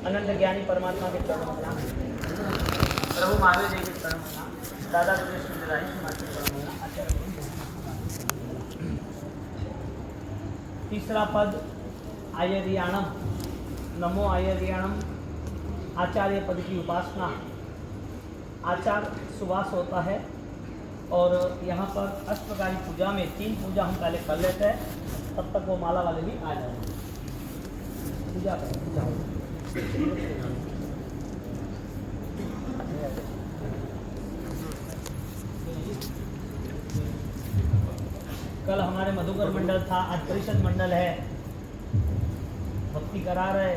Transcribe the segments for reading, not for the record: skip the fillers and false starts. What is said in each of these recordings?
अनंत ज्ञानी परमात्मा के चरणों में प्रणाम, प्रभु महावीर जी के चरणों में प्रणाम, दादा तीसरा पद आयर्याणम, नमो आयर्याणम, आचार्य पद की उपासना। आचार सुवास होता है और यहाँ पर अष्टप्रकारी पूजा में 3 पूजा हम पहले कर लेते हैं, तब तक वो माला वाले भी आ जाएंगे। पूजा करें, पूजा कल हमारे मधुकर मंडल था, आज परिषद मंडल है। भक्ति करा रहे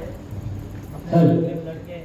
अपने लड़के।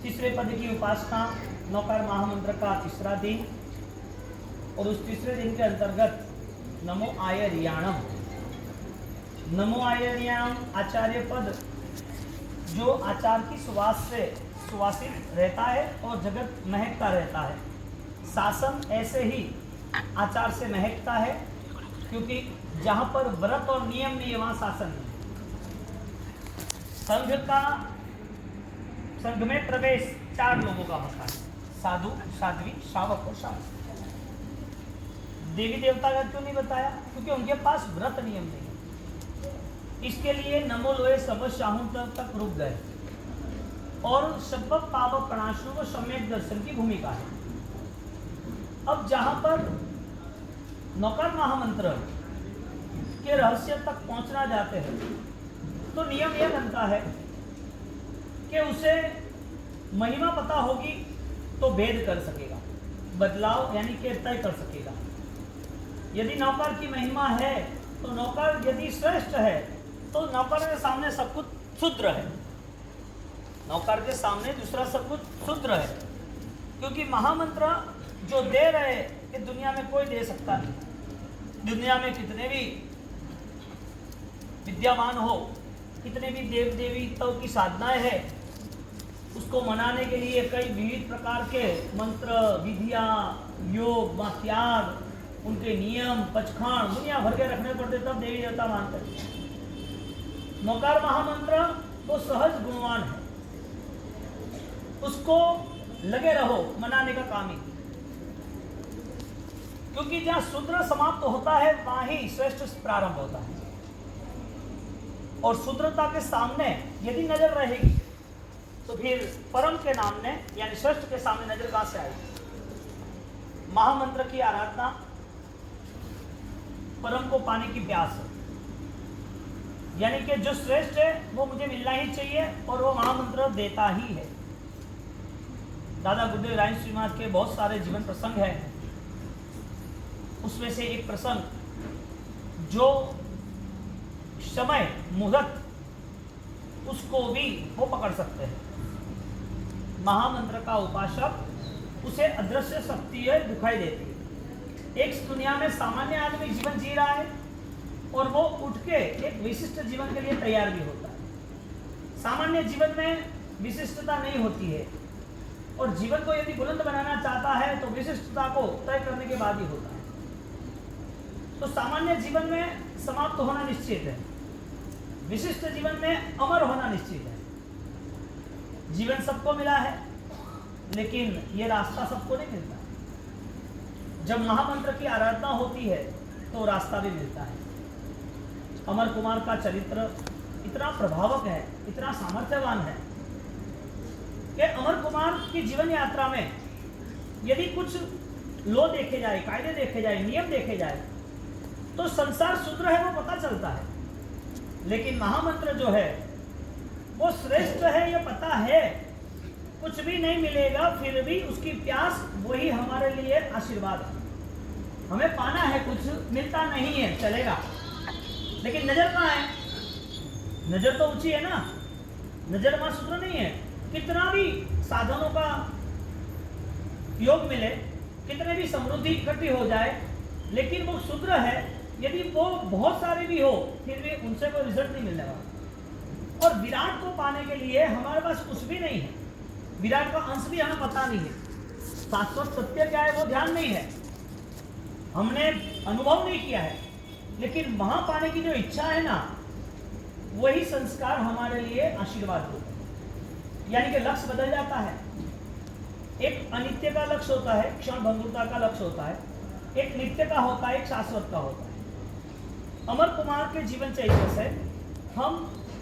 तीसरे पद की उपासना नौकार महामंत्र का तीसरा दिन, और उस तीसरे दिन के अंतर्गत नमो आयर्याणम, नमो आयर्याणम आचार्य पद जो आचार की सुवास से सुवासित रहता है और जगत महकता रहता है। शासन ऐसे ही आचार से महकता है, क्योंकि जहाँ पर व्रत और नियम नहीं है वहाँ शासन नहीं। संघ में प्रवेश 4 लोगों का होता है, साधु, साध्वी, श्रावक और शावक। देवी देवता का क्यों नहीं बताया? क्योंकि उनके पास व्रत नियम नहीं है। इसके लिए नमो लोए सब शाहू तक रुक गए, और शब्द पावक प्रणाशु को सम्यक दर्शन की भूमिका है। अब जहां पर नौकार महामंत्र के रहस्य तक पहुंचना जाते हैं, तो नियम यह बनता है कि उसे महिमा पता होगी तो भेद कर सकेगा, बदलाव यानी कि तय कर सकेगा। यदि नौकर की महिमा है तो नौकर यदि श्रेष्ठ है तो नौकर के सामने सब कुछ शूद्र है, नौकर के सामने दूसरा सब कुछ शूद्र है। क्योंकि महामंत्र जो दे रहे कि दुनिया में कोई दे सकता नहीं। दुनिया में कितने भी विद्यामान हो, कितने भी देव देवताओं की साधनाएं है, उसको मनाने के लिए कई विविध प्रकार के मंत्र, विधियां, योग, त्याग, उनके नियम, पचखान दुनिया भर के रखने पड़ते, तब देवी देवता मानते। नौकार महामंत्र तो सहज गुणवान है, उसको लगे रहो मनाने का काम ही। क्योंकि जहां शूद्र समाप्त होता है वहां ही श्रेष्ठ प्रारंभ होता है, और शूद्रता के सामने यदि नजर रहेगी तो फिर परम के नामने यानी श्रेष्ठ के सामने नजर कहां से आएगी? महामंत्र की आराधना परम को पाने की प्यास है, यानी कि जो श्रेष्ठ है वो मुझे मिलना ही चाहिए, और वो महामंत्र देता ही है। दादा गुरुदेव राय श्रीमाद के बहुत सारे जीवन प्रसंग हैं, उसमें से एक प्रसंग जो समय मुहूर्त उसको भी वो पकड़ सकते हैं। महामंत्र का उपासक उसे अदृश्य शक्ति दिखाई देती है। एक दुनिया में सामान्य आदमी जीवन जी रहा है और वो उठ के एक विशिष्ट जीवन के लिए तैयार भी होता है। सामान्य जीवन में विशिष्टता नहीं होती है, और जीवन को यदि बुलंद बनाना चाहता है तो विशिष्टता को तय करने के बाद ही होता है। तो सामान्य जीवन में समाप्त होना निश्चित है, विशिष्ट जीवन में अमर होना निश्चित है। जीवन सबको मिला है, लेकिन ये रास्ता सबको नहीं मिलता। जब महामंत्र की आराधना होती है तो रास्ता भी मिलता है। अमर कुमार का चरित्र इतना प्रभावक है, इतना सामर्थ्यवान है कि अमर कुमार की जीवन यात्रा में यदि कुछ लो देखे जाए, कायदे देखे जाए, नियम देखे जाए, तो संसार शूद्र है वो पता चलता है। लेकिन महामंत्र जो है वो श्रेष्ठ है, ये पता है। कुछ भी नहीं मिलेगा फिर भी उसकी प्यास वही हमारे लिए आशीर्वाद है। हमें पाना है, कुछ मिलता नहीं है, चलेगा, लेकिन नजर कहाँ है? नजर तो ऊंची है ना, नजर वहां शूद्र नहीं है। कितना भी साधनों का योग मिले, कितने भी समृद्धि इकट्ठी हो जाए, लेकिन वो शूद्र है। यदि वो बहुत सारे भी हो फिर भी उनसे कोई रिजल्ट नहीं मिलने वाला। और विराट को पाने के लिए हमारे पास कुछ भी नहीं है, विराट का अंश भी हमें पता नहीं है, शाश्वत सत्य क्या है वो ध्यान नहीं है, हमने अनुभव नहीं किया है। लेकिन वहां पाने की जो इच्छा है ना, वही संस्कार हमारे लिए आशीर्वाद होता है। यानी कि लक्ष्य बदल जाता है। एक अनित्य का लक्ष्य होता है, क्षण भंगुरता का लक्ष्य होता है, एक नित्य का होता है, एक शाश्वत का होता है। अमर कुमार के जीवन चरित्र से हम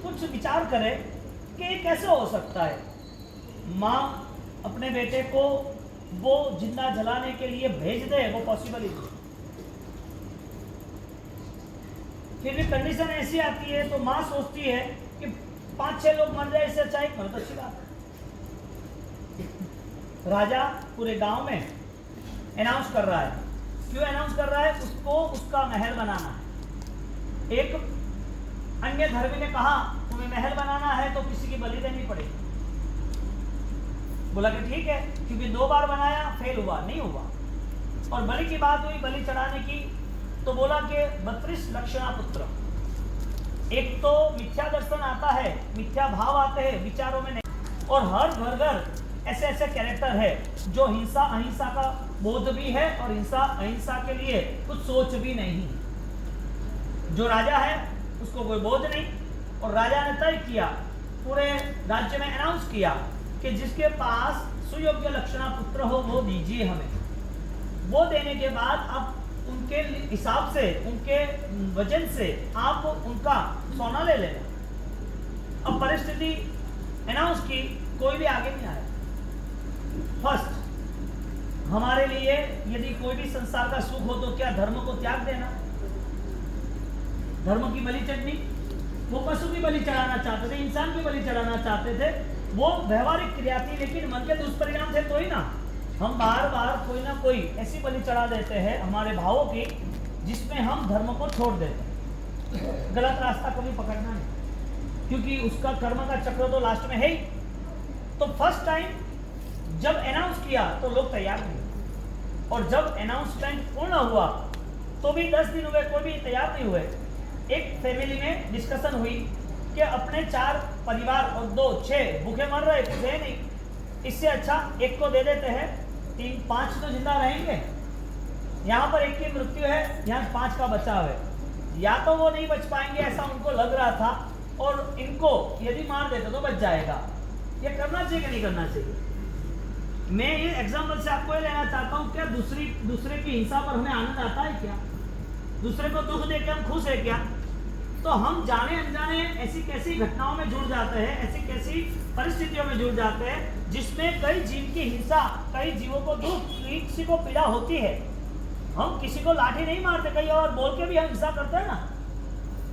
कुछ विचार करें कि कैसे हो सकता है। माँ अपने बेटे को वो जिंदा जलाने के लिए भेज दे, वो पॉसिबल ही नहीं। फिर भी कंडीशन ऐसी आती है तो माँ सोचती है कि 5-6 लोग मर जाए, इससे अच्छा एक मर, अच्छी बात है। राजा पूरे गांव में अनाउंस कर रहा है। क्यों अनाउंस कर रहा है? उसको उसका महल बनाना है। एक अन्य धर्मी ने कहा तुम्हें महल बनाना है तो किसी की बलि देनी पड़ेगी। बोला कि ठीक है, क्योंकि 2 बार बनाया, फेल हुआ, नहीं हुआ। और बलि की बात हुई, बलि चढ़ाने की, तो बोला कि 32 लक्षणा पुत्र। एक तो मिथ्या दर्शन आता है, मिथ्या भाव आते हैं विचारों में नहीं, और हर घर घर ऐसे ऐसे कैरेक्टर है जो हिंसा अहिंसा का बोध भी है और हिंसा अहिंसा के लिए कुछ सोच भी नहीं। जो राजा है उसको कोई बोध नहीं, और राजा ने तय किया, पूरे राज्य में अनाउंस किया कि जिसके पास सुयोग्य लक्षणा पुत्र हो वो दीजिए हमें। वो देने के बाद अब उनके हिसाब से, उनके वजन से आप उनका सोना ले लेना। अब परिस्थिति अनाउंस की, कोई भी आगे नहीं आया। फर्स्ट, हमारे लिए यदि कोई भी संसार का सुख हो तो क्या धर्म को त्याग देना? धर्म की बलि चढ़नी, वो पशु की बलि चढ़ाना चाहते थे, इंसान की बलि चढ़ाना चाहते थे, वो व्यवहारिक क्रिया थी, लेकिन मन के दुष्परिणाम थे तो ही ना। हम बार बार कोई ना कोई ऐसी बलि चढ़ा देते हैं हमारे भावों की जिसमें हम धर्म को छोड़ देते हैं। गलत रास्ता कभी पकड़ना नहीं, क्योंकि उसका कर्म का चक्र तो लास्ट में है ही। तो फर्स्ट टाइम जब अनाउंस किया तो लोग तैयार नहीं, और जब अनाउंसमेंट पूर्ण हुआ तो भी 10 दिन हुए, कोई भी तैयार नहीं हुए। एक फैमिली में डिस्कशन हुई कि अपने 4 परिवार और 2 6 भूखे मर रहे, कुछ है नहीं, इससे अच्छा एक को दे देते हैं, 3 5 तो जिंदा रहेंगे। यहाँ पर एक की मृत्यु है, यहाँ 5 का बचाव है, या तो वो नहीं बच पाएंगे ऐसा उनको लग रहा था, और इनको यदि मार देते तो बच जाएगा। ये करना चाहिए कि नहीं करना चाहिए? मैं ये एग्जाम्पल से आपको ये लेना चाहता हूँ, क्या दूसरे की हिंसा पर हमें आनंद आता है क्या? दूसरे को दुख देकर हम खुश है क्या? तो हम जाने अनजाने ऐसी कैसी घटनाओं में जुड़ जाते हैं, ऐसी कैसी परिस्थितियों में जुड़ जाते हैं जिसमें कई जीव की हिंसा, कई जीवों को दुख, किसी को पीड़ा होती है। हम किसी को लाठी नहीं मारते, कई और बोल के भी हम हिंसा करते हैं ना।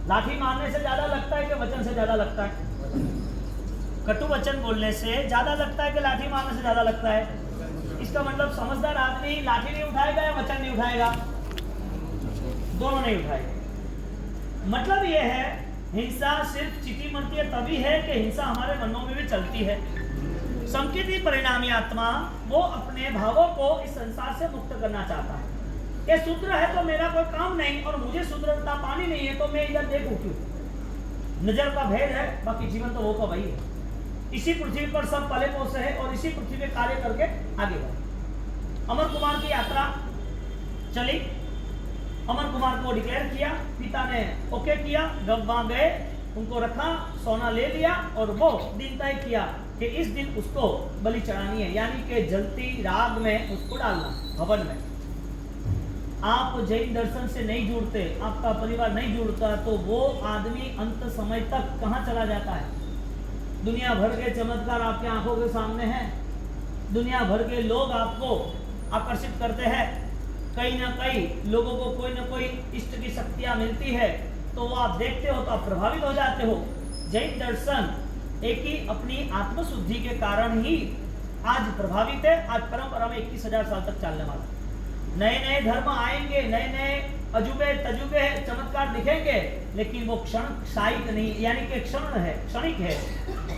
लाठी मारने से ज्यादा लगता है कि वचन से ज्यादा लगता है? कटु वचन बोलने से ज्यादा लगता है कि लाठी मारने से ज्यादा लगता है? इसका मतलब समझदार आदमी लाठी नहीं उठाएगा या वचन नहीं उठाएगा? दोनों नहीं उठाएगा। मतलब यह है, हिंसा सिर्फ चीटी मरती है तभी है कि हिंसा हमारे मनों में भी चलती है। संकेती परिणामी आत्मा वो अपने भावों को इस संसार से मुक्त करना चाहता है। ये शूद्र है तो मेरा कोई काम नहीं, और मुझे शूद्रता पानी नहीं है तो मैं इधर देखूं क्यों? नजर का भेद है, बाकी जीवन तो वो का वही है। इसी पृथ्वी पर सब पले पोसे है और इसी पृथ्वी पे कार्य करके आगे बढ़े। अमर कुमार की यात्रा चली, अमर कुमार को डिक्लेयर किया, पिता ने ओके किया, जब वहां गए उनको रखा, सोना ले लिया, और वो दिन तय किया कि इस दिन उसको बलि चढ़ानी है, यानी कि जलती राग में उसको डालना भवन में। आप जैन दर्शन से नहीं जुड़ते, आपका परिवार नहीं जुड़ता, तो वो आदमी अंत समय तक कहाँ चला जाता है? दुनिया भर के चमत्कार आपके आंखों के सामने हैं, दुनिया भर के लोग आपको आकर्षित करते हैं, कहीं ना कहीं लोगों को कोई ना कोई इष्ट की शक्तियां मिलती है, तो वो आप देखते हो तो आप प्रभावित हो जाते हो। जैन दर्शन एक ही अपनी आत्मशुद्धि के कारण ही आज प्रभावित है, आज परंपरा में 21,000 साल तक चलने वाला। नए नए धर्म आएंगे, नए नए अजूबे तजुबे चमत्कार दिखेंगे, लेकिन वो क्षणिक नहीं, यानी कि क्षणिक है,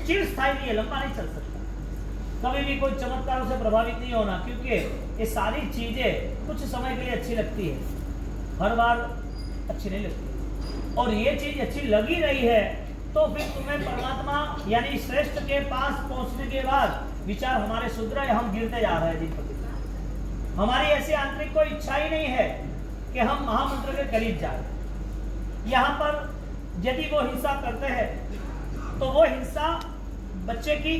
चिरस्थायी नहीं है, लंबा नहीं चल सकता। कभी भी कोई चमत्कारों से प्रभावित नहीं होना, क्योंकि ये सारी चीजें कुछ समय के लिए अच्छी लगती है, हर बार अच्छी नहीं लगती। और ये चीज अच्छी लगी रही है तो फिर तुम्हें परमात्मा यानी श्रेष्ठ के पास पहुंचने के बाद विचार हमारे सुधर है, हम गिरते जा रहे हैं दिन प्रतिदिन। हमारी ऐसी आंतरिक कोई इच्छा ही नहीं है कि हम महामंत्र के करीब जाए। यहाँ पर यदि वो हिंसा करते हैं तो वो हिंसा बच्चे की,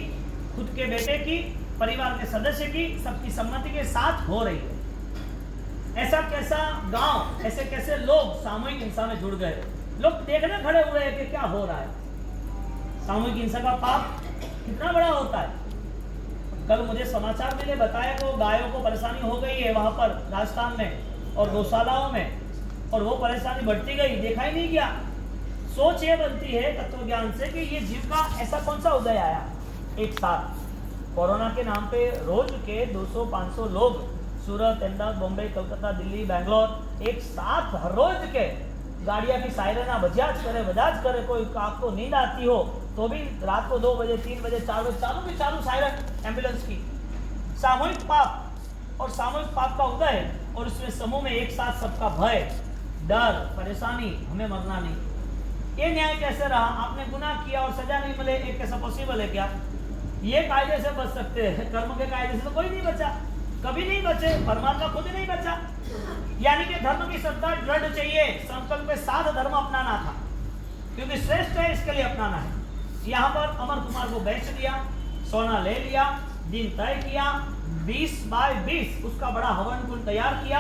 खुद के बेटे की, परिवार के सदस्य की, सबकी सम्मति के साथ हो रही है। ऐसा कैसा गांव, ऐसे कैसे लोग सामूहिक हिंसा में जुड़ गए, लोग देखने खड़े हुए हैं कि क्या हो रहा है। सामूहिक हिंसा का पाप कितना बड़ा होता है। कल मुझे समाचार मिले, बताया कि गायों को परेशानी हो गई है वहां पर राजस्थान में और गौशालाओं में, और वो परेशानी बढ़ती गई, देखा ही नहीं गया। सोच ये बनती है तत्व ज्ञान से कि ये जीव का ऐसा कौन सा उदय आया एक साथ। कोरोना के नाम पे रोज के 200-500 लोग सूरत, अहमदाबाद, बॉम्बे, कलकत्ता, दिल्ली, बैंगलोर एक साथ हर रोज के गाड़ियाँ की सायरना बजाज करे, कोई आपको नींद आती हो तो भी रात को 2 बजे 3 बजे 4 बजे चालू सायरन एम्बुलेंस की। सामूहिक पाप और सामूहिक पाप का उदय, और इसमें समूह में एक साथ सबका भय, डर, परेशानी, हमें मरना नहीं। ये न्याय कैसे रहा? आपने गुनाह किया और सजा नहीं मिले, ये कैसा पॉसिबल है क्या? ये कायदे से बच सकते हैं, कर्म के कायदे से तो कोई नहीं बचा, कभी नहीं बचे, परमात्मा खुद ही नहीं बचा। यानी कि धर्म की श्रद्धा दृढ़ चाहिए, संकल्प के साथ धर्म अपनाना था, क्योंकि श्रेष्ठ है इसके लिए अपनाना है। यहाँ पर अमर कुमार को बेच दिया, सोना ले लिया, दिन तय किया, 20 बाय 20 उसका बड़ा हवन कुंड तैयार किया।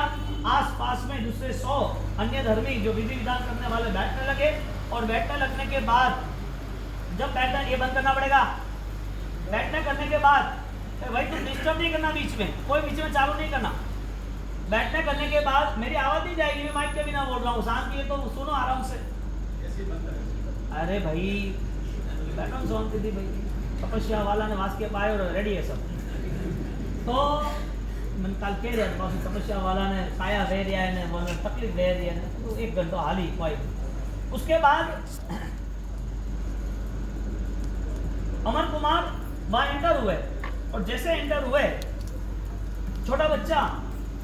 आसपास में दूसरे 100 अन्य धर्मी जो विधि विधान करने वाले बैठने लगे, और बैठने लगने के बाद जब बैठना, ये बंद करना पड़ेगा, बैठने करने के बाद भाई तुम डिस्टर्ब नहीं करना, बीच में कोई बीच में चालू नहीं करना। बैठने करने के बाद मेरी आवाज नहीं जाएगी, मैं माइक के बिना बोल रहा हूँ, शांति है तो सुनो आराम से। अरे भाई बैठो शांति थी भाई, तपस्या वाला ने वास के पाए और रेडी है सब। तो मन कल कह रहा था तपस्या वाला ने काया दे दिया है, वो तकलीफ दे दिया है, तो 1 घंटा हाली कोई। उसके बाद अमर कुमार वहां एंटर हुए, और जैसे एंटर हुए, छोटा बच्चा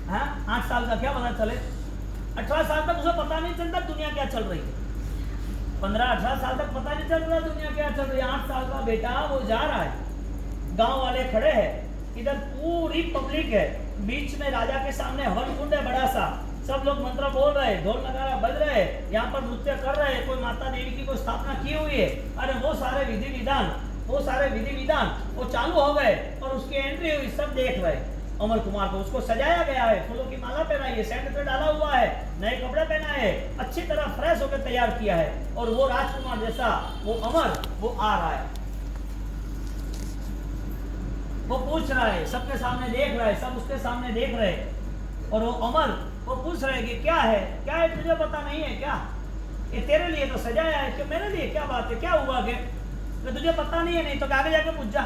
है 8 साल का, क्या पता चले, 18 साल तक उसे पता नहीं चलता दुनिया क्या चल रही है, 15-18 साल तक पता नहीं चल रहा दुनिया क्या चल रही है। 8 साल का बेटा वो जा रहा है, गांव वाले खड़े हैं, इधर पूरी पब्लिक है, बीच में राजा के सामने हवन कुंड है बड़ा सा, सब लोग मंत्र बोल रहे हैं, ढोल नगारा बज रहे हैं, यहाँ पर नृत्य कर रहे हैं, कोई माता देवी की कोई स्थापना की हुई है। अरे वो सारे विधि विधान वो चालू हो गए, और उसकी एंट्री हुई, सब देख रहे। अमर कुमार को उसको सजाया गया है, फूलों की माला पहनाई है, सेंट पे डाला हुआ है, नए कपड़े पहनाए है, अच्छी तरह फ्रेश होकर तैयार किया है, और वो राजकुमार जैसा वो अमर वो आ रहा है, वो पूछ रहा है, सबके सामने देख रहा है, सब उसके सामने देख रहे हैं, और वो अमर वो पूछ रहे कि क्या है तुझे पता नहीं है क्या? ये तेरे लिए तो सजाया है, कि मेरे लिए क्या बात है, क्या हुआ के तो तुझे पता नहीं है? नहीं तो आगे जाके पूछ जा।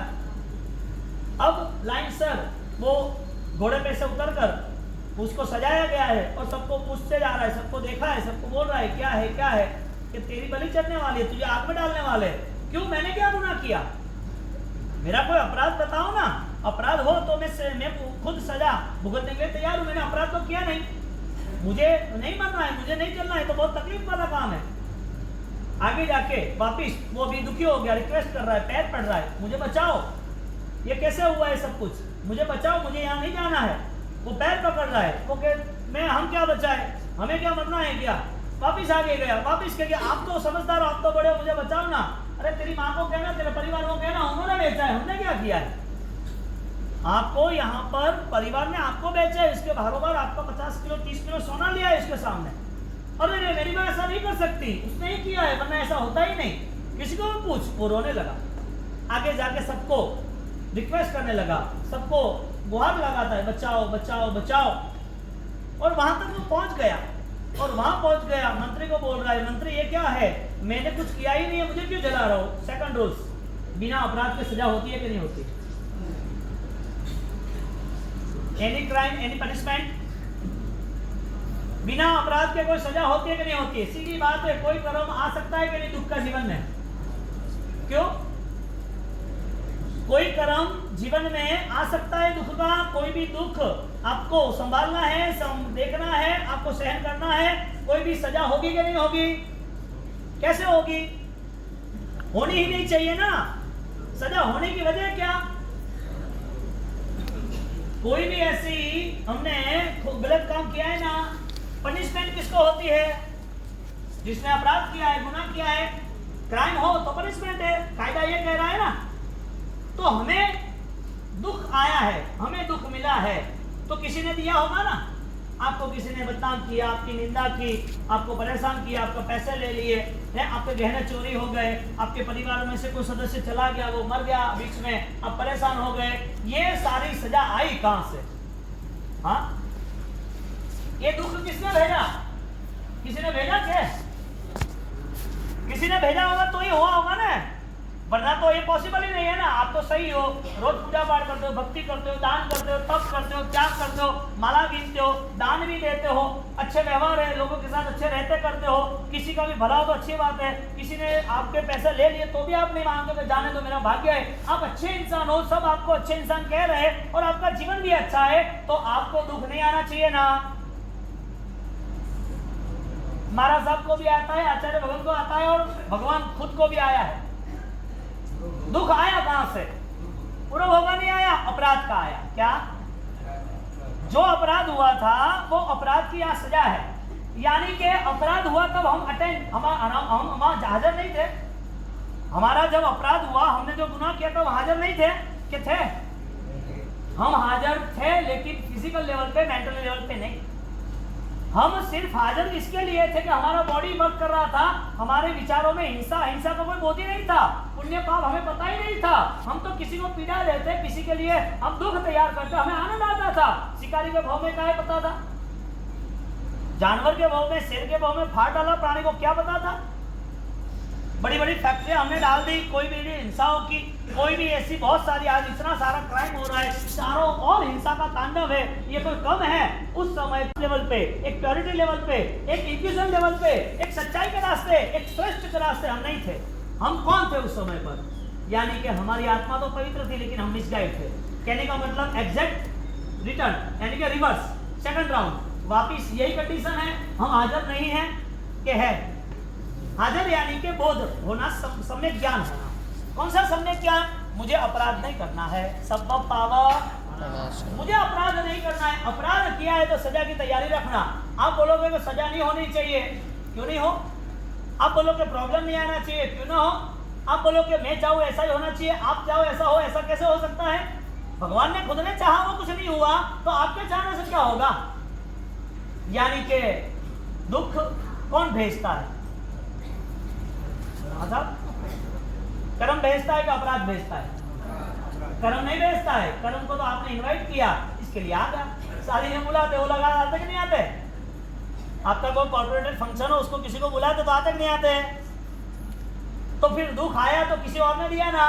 अब लाइन सर वो घोड़े पे से उतर कर उसको सजाया गया है, और सबको पूछते जा रहा है, सबको देखा है, सबको बोल रहा है क्या है कि तेरी बलि चढ़ने वाली है, तुझे आग में डालने वाले। क्यों? मैंने क्या गुनाह किया? मेरा कोई अपराध बताओ ना, अपराध हो तो मैं खुद सजा भुगतने के लिए तैयार हूं, मैंने अपराध तो किया नहीं, मुझे नहीं मरना है, मुझे नहीं चलना है, तो बहुत तकलीफ वाला काम है। आगे जाके वापिस वो भी दुखी हो गया, रिक्वेस्ट कर रहा है, पैर पड़ रहा है, मुझे बचाओ, ये कैसे हुआ है सब कुछ, मुझे बचाओ, मुझे यहाँ नहीं जाना है। वो पैर पकड़ रहा है, वो हम क्या बचाए, हमें क्या मरना है क्या? वापिस आगे गया, वापिस कह गया, आप तो समझदार हो, आप तो बड़े हो, मुझे बचाओ ना। अरे तेरी माँ को कहना, तेरे परिवार को कहना, उन्होंने बेचा है, हमने क्या किया है? आपको यहाँ पर परिवार ने आपको बेचा है, इसके बारोबार आपका 50 किलो 30 किलो सोना लिया है इसके सामने। अरे मेरी माँ ऐसा नहीं कर सकती, उसने ही किया है, वरना ऐसा होता ही नहीं, किसी को भी पूछ। वो रोने लगा, आगे जाके सबको रिक्वेस्ट करने लगा, सबको गुहार लगाता है, बचाओ बचाओ बचाओ। और वहां तक वो पहुंच गया, और वहां पहुंच गया, मंत्री को बोल रहा है, मंत्री ये क्या है, मैंने कुछ किया ही नहीं है, मुझे क्यों जला रहा हो? सेकंड रूल्स, बिना अपराध की सजा होती है कि नहीं होती? एनी क्राइम एनी पनिशमेंट, बिना अपराध के कोई सजा होती है कि नहीं होती है? सीधी बात है, कोई कर्म आ सकता है कि नहीं दुख का जीवन में? क्यों? कोई कर्म जीवन में आ सकता है दुख का, कोई भी दुख आपको संभालना है, देखना है, आपको सहन करना है। कोई भी सजा होगी कि नहीं होगी? कैसे होगी? होनी ही नहीं चाहिए ना। सजा होने की वजह क्या? कोई भी ऐसी हमने गलत काम किया है ना, पनिशमेंट किसको होती है? जिसने अपराध किया है, गुनाह किया है, क्राइम हो तो पनिशमेंट है, कायदा ये कह रहा है ना। तो हमें दुख आया है, हमें दुख मिला है, तो किसी ने दिया होगा ना। आपको किसी ने बदनाम किया, आपकी निंदा की, आपको परेशान किया, आपको पैसे ले लिए हैं, आपके गहने चोरी हो गए, आपके परिवार में से कोई सदस्य चला गया, वो मर गया बीच में, आप परेशान हो गए, ये सारी सजा आई कहां से? हाँ, ये दुख किसने भेजा? किसी ने भेजा क्या? किसी ने भेजा होगा तो ये हुआ होगा ना। वरना तो ये पॉसिबल ही नहीं है ना। आप तो सही हो, रोज पूजा पाठ करते हो, भक्ति करते हो, दान करते हो, तप करते हो, त्याग करते हो, माला बीनते हो, दान भी देते हो, अच्छे व्यवहार है, लोगों के साथ अच्छे रहते करते हो, किसी का भी भला हो तो अच्छी बात है। किसी ने आपके पैसे ले लिए तो भी आप नहीं मांगते कि जाने दो मेरा भाग्य है। आप अच्छे इंसान हो, सब आपको अच्छे इंसान कह रहे हैं और आपका जीवन भी अच्छा है, तो आपको दुख नहीं आना चाहिए ना। महाराज साहब को भी आता है, आचार्य भगवान को आता है और भगवान खुद को भी आया है। दुख आया कहां से? पूर्व होगा नहीं आया, अपराध का आया। क्या? जो अपराध हुआ था वो अपराध की यहाँ सजा है। यानी कि अपराध हुआ तब हम हाजिर नहीं थे। हमारा जब अपराध हुआ, हमने जो गुनाह किया तब हाजिर नहीं थे कि थे? हम हाजिर थे, लेकिन फिजिकल लेवल पे, मेंटल लेवल पे नहीं। हम सिर्फ हाजिर इसके लिए थे कि हमारा बॉडी वर्क कर रहा था, हमारे विचारों में हिंसा का कोई बोध ही नहीं था, पुण्य पाप हमें पता ही नहीं था। हम तो किसी को पीड़ा देते, किसी के लिए हम दुख तैयार करते, हमें आनंद आता था। शिकारी के भाव में क्या है पता था? जानवर के भाव में, शेर के भाव में फाड़ डाला प्राणी को, क्या पता था? बड़ी बड़ी फैक्ट्रियां हमने डाल दी, कोई भी हिंसाओं की, कोई भी ऐसी बहुत सारी, आज इतना सारा क्राइम हो रहा है, चारों और हिंसा का तांडव है। ये कोई कम है? उस समय लेवल पे, एक प्योरिटी लेवल पे, एक इक्विजन लेवल पे, एक सच्चाई के रास्ते, एक श्रेष्ठ के रास्ते हम नहीं थे। हम कौन थे उस समय पर? यानी कि हमारी आत्मा तो पवित्र थी, लेकिन हम मिसगाइड थे। कहने का मतलब एग्जैक्ट रिटर्न, यानी कि रिवर्स, सेकंड राउंड, वापिस यही कंडीशन है। हम हाजिर नहीं है कि है हाजिर, यानी कि बोध होना, सम्यक ज्ञान होना। कौन सा सम्यक ज्ञान? मुझे अपराध नहीं करना है, सबब पावक, मुझे अपराध नहीं करना है। अपराध किया है तो सजा की तैयारी रखना। आप बोलोगे कि सजा नहीं होनी चाहिए, क्यों नहीं हो? आप बोलोगे प्रॉब्लम नहीं आना चाहिए, क्यों ना हो? आप बोलोगे मैं चाहूँ ऐसा ही होना चाहिए, आप चाहो ऐसा हो, ऐसा कैसे हो सकता है? भगवान ने खुद ने चाहा, वो कुछ नहीं हुआ, तो आपके चाहने से क्या होगा? यानी कि दुख कौन भेजता है? कर्म भेजता है कि अपराध भेजता है? कर्म नहीं भेजता है। कर्म को तो आपने इनवाइट किया, इसके लिए आ गया। शादी में बुलाते, वो लगा आते कि नहीं आते? आपका कोई कॉर्पोरेटेड फंक्शन हो, उसको किसी को बुलाते तो आते कि नहीं आते? तो फिर दुख आया तो किसी और ने दिया ना।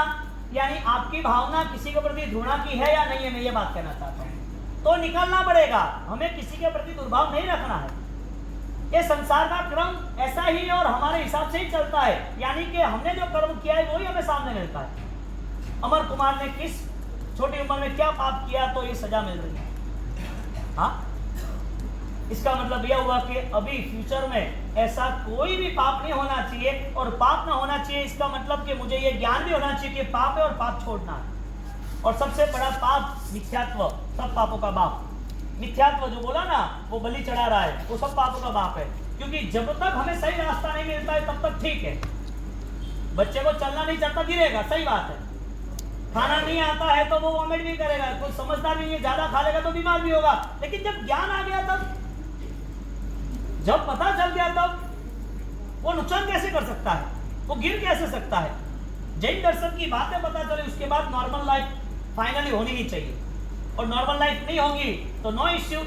यानी आपकी भावना किसी के प्रति घृणा की है या नहीं है, मैं ये बात कहना चाहता हूँ। तो निकलना पड़ेगा, हमें किसी के प्रति दुर्भाव नहीं रखना है। ये संसार का क्रम ऐसा ही है और हमारे हिसाब से ही चलता है। यानी कि हमने जो कर्म किया है वही हमें सामने मिलता है। अमर कुमार ने किस छोटी उम्र में क्या पाप किया तो ये सजा मिल रही है। हाँ, इसका मतलब यह हुआ कि अभी फ्यूचर में ऐसा कोई भी पाप नहीं होना चाहिए। और पाप ना होना चाहिए इसका मतलब कि मुझे ये ज्ञान भी होना चाहिए कि पाप है और पाप छोड़ना है। और सबसे बड़ा पाप मिथ्यात्व, सब पापों का बाप। मिथ्यात्व जो बोला ना, वो बलि चढ़ा रहा है, वो सब पापों का बाप है। क्योंकि जब तक हमें सही रास्ता नहीं मिलता है तब तक ठीक है। बच्चे को चलना नहीं चाहता, गिरेगा, सही बात है। खाना नहीं आता है तो वो वॉमिट भी करेगा, कोई समझदार नहीं है, ज्यादा खा लेगा तो बीमार भी होगा। लेकिन जब ज्ञान आ गया, तब जब पता चल गया, तब वो नुकसान कैसे कर सकता है, वो गिर कैसे सकता है। जैन दर्शन की बातें पता चले, उसके बाद नॉर्मल लाइफ फाइनली होनी ही चाहिए। और नॉर्मल लाइफ नहीं होगी तो नो इश्यू,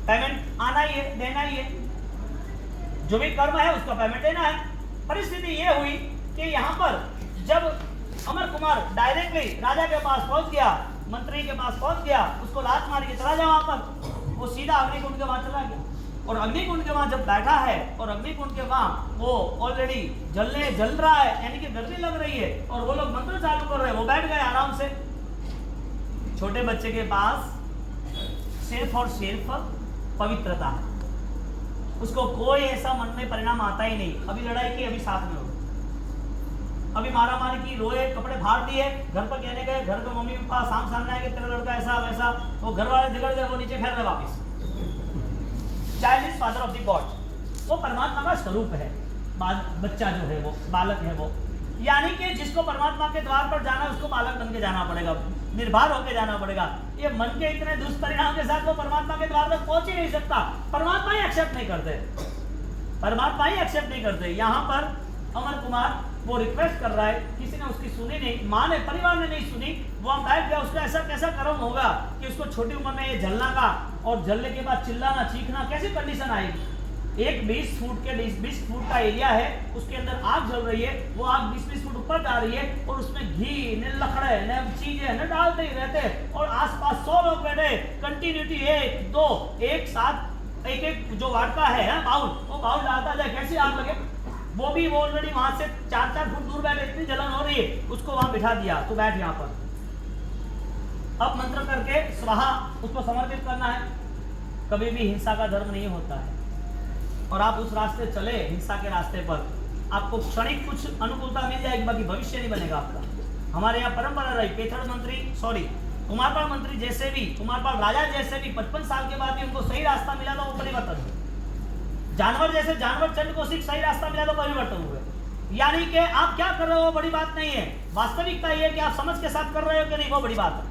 पेमेंट आना ही है, देना ही है। जो भी कर्म है उसका पेमेंट देना है। परिस्थिति ये हुई कि यहाँ पर जब अमर कुमार डायरेक्टली राजा के पास पहुंच गया, मंत्री के पास पहुंच गया, उसको लात मार के चला जा वहां पर, वो सीधा अग्निकुंड के वहां चला गया। और अग्निकुंड के वहां जब बैठा है और अग्निकुंड के वहां वो ऑलरेडी जल रहा है, यानी कि गर्मी लग रही है, और वो लोग मंत्र चालू कर रहे हैं, वो बैठ गए आराम से। छोटे बच्चे के पास सिर्फ और सिर्फ पवित्रता है, उसको कोई ऐसा मन में परिणाम आता ही नहीं। अभी लड़ाई की, अभी साथ में हो, अभी मारा मारी की, रोए, कपड़े फाड़ दिए, घर पर कहने गए, घर पे मम्मी पापा शाम सामने आए कि तेरा लड़का ऐसा वैसा, वो घर वाले झगड़ गए, वो नीचे फेर रहे वापिस। Child is father of the God, वो परमात्मा का स्वरूप है। बच्चा जो है वो बालक है वो, यानी कि जिसको परमात्मा के द्वार पर जाना है उसको बालक बन के जाना पड़ेगा, निर्भर होकर जाना पड़ेगा। ये मन के इतने दुष्परिणाम के साथ वो परमात्मा के द्वार तक पहुंच ही नहीं सकता। परमात्मा ही एक्सेप्ट नहीं करते, परमात्मा ही एक्सेप्ट नहीं करते। यहाँ पर अमर कुमार वो रिक्वेस्ट कर रहा है, किसी ने उसकी सुनी नहीं, माँ ने, परिवार ने नहीं सुनी, वो बैठ गया। उसका ऐसा कैसा कर्म होगा कि उसको छोटी उम्र में ये जलना का, और जलने के बाद चिल्लाना चीखना, कैसी कंडीशन आएगी। एक 20 फुट के 20 फुट का एरिया है, उसके अंदर आग जल रही है, वो आग 20 फुट ऊपर जा रही है और उसमें घी न लकड़े न चीजें न डालते ही रहते और आसपास 100 लोग बैठे, कंटिन्यूटी 1 2 एक साथ एक जो वाट का है बाउल, वो बाउल डालता जाए, कैसी आग लगे। वो भी वो ऑलरेडी वहां से 4-4 फुट दूर बैठे, इतनी जलन हो रही है, उसको वहां बिठा दिया, तो बैठ यहाँ पर। अब मंत्र करके स्वाहा उसको समर्पित करना है। कभी भी हिंसा का धर्म नहीं होता है, और आप उस रास्ते चले हिंसा के रास्ते पर, आपको क्षणिक कुछ अनुकूलता मिल जाएगी, बाकी भविष्य नहीं बनेगा आपका। हमारे यहाँ परंपरा रही, पेथड़ मंत्री कुमारपाल मंत्री जैसे भी, कुमारपाल राजा जैसे भी 55 साल के बाद भी उनको सही रास्ता मिला था, वो परिवर्तन हुए। जानवर जैसे जानवर चंड को सही रास्ता मिला तो परिवर्तन हुए। यानी कि आप क्या कर रहे हो बड़ी बात नहीं है, वास्तविकता ये है कि आप समझ के साथ कर रहे हो कि नहीं, वो बड़ी बात है।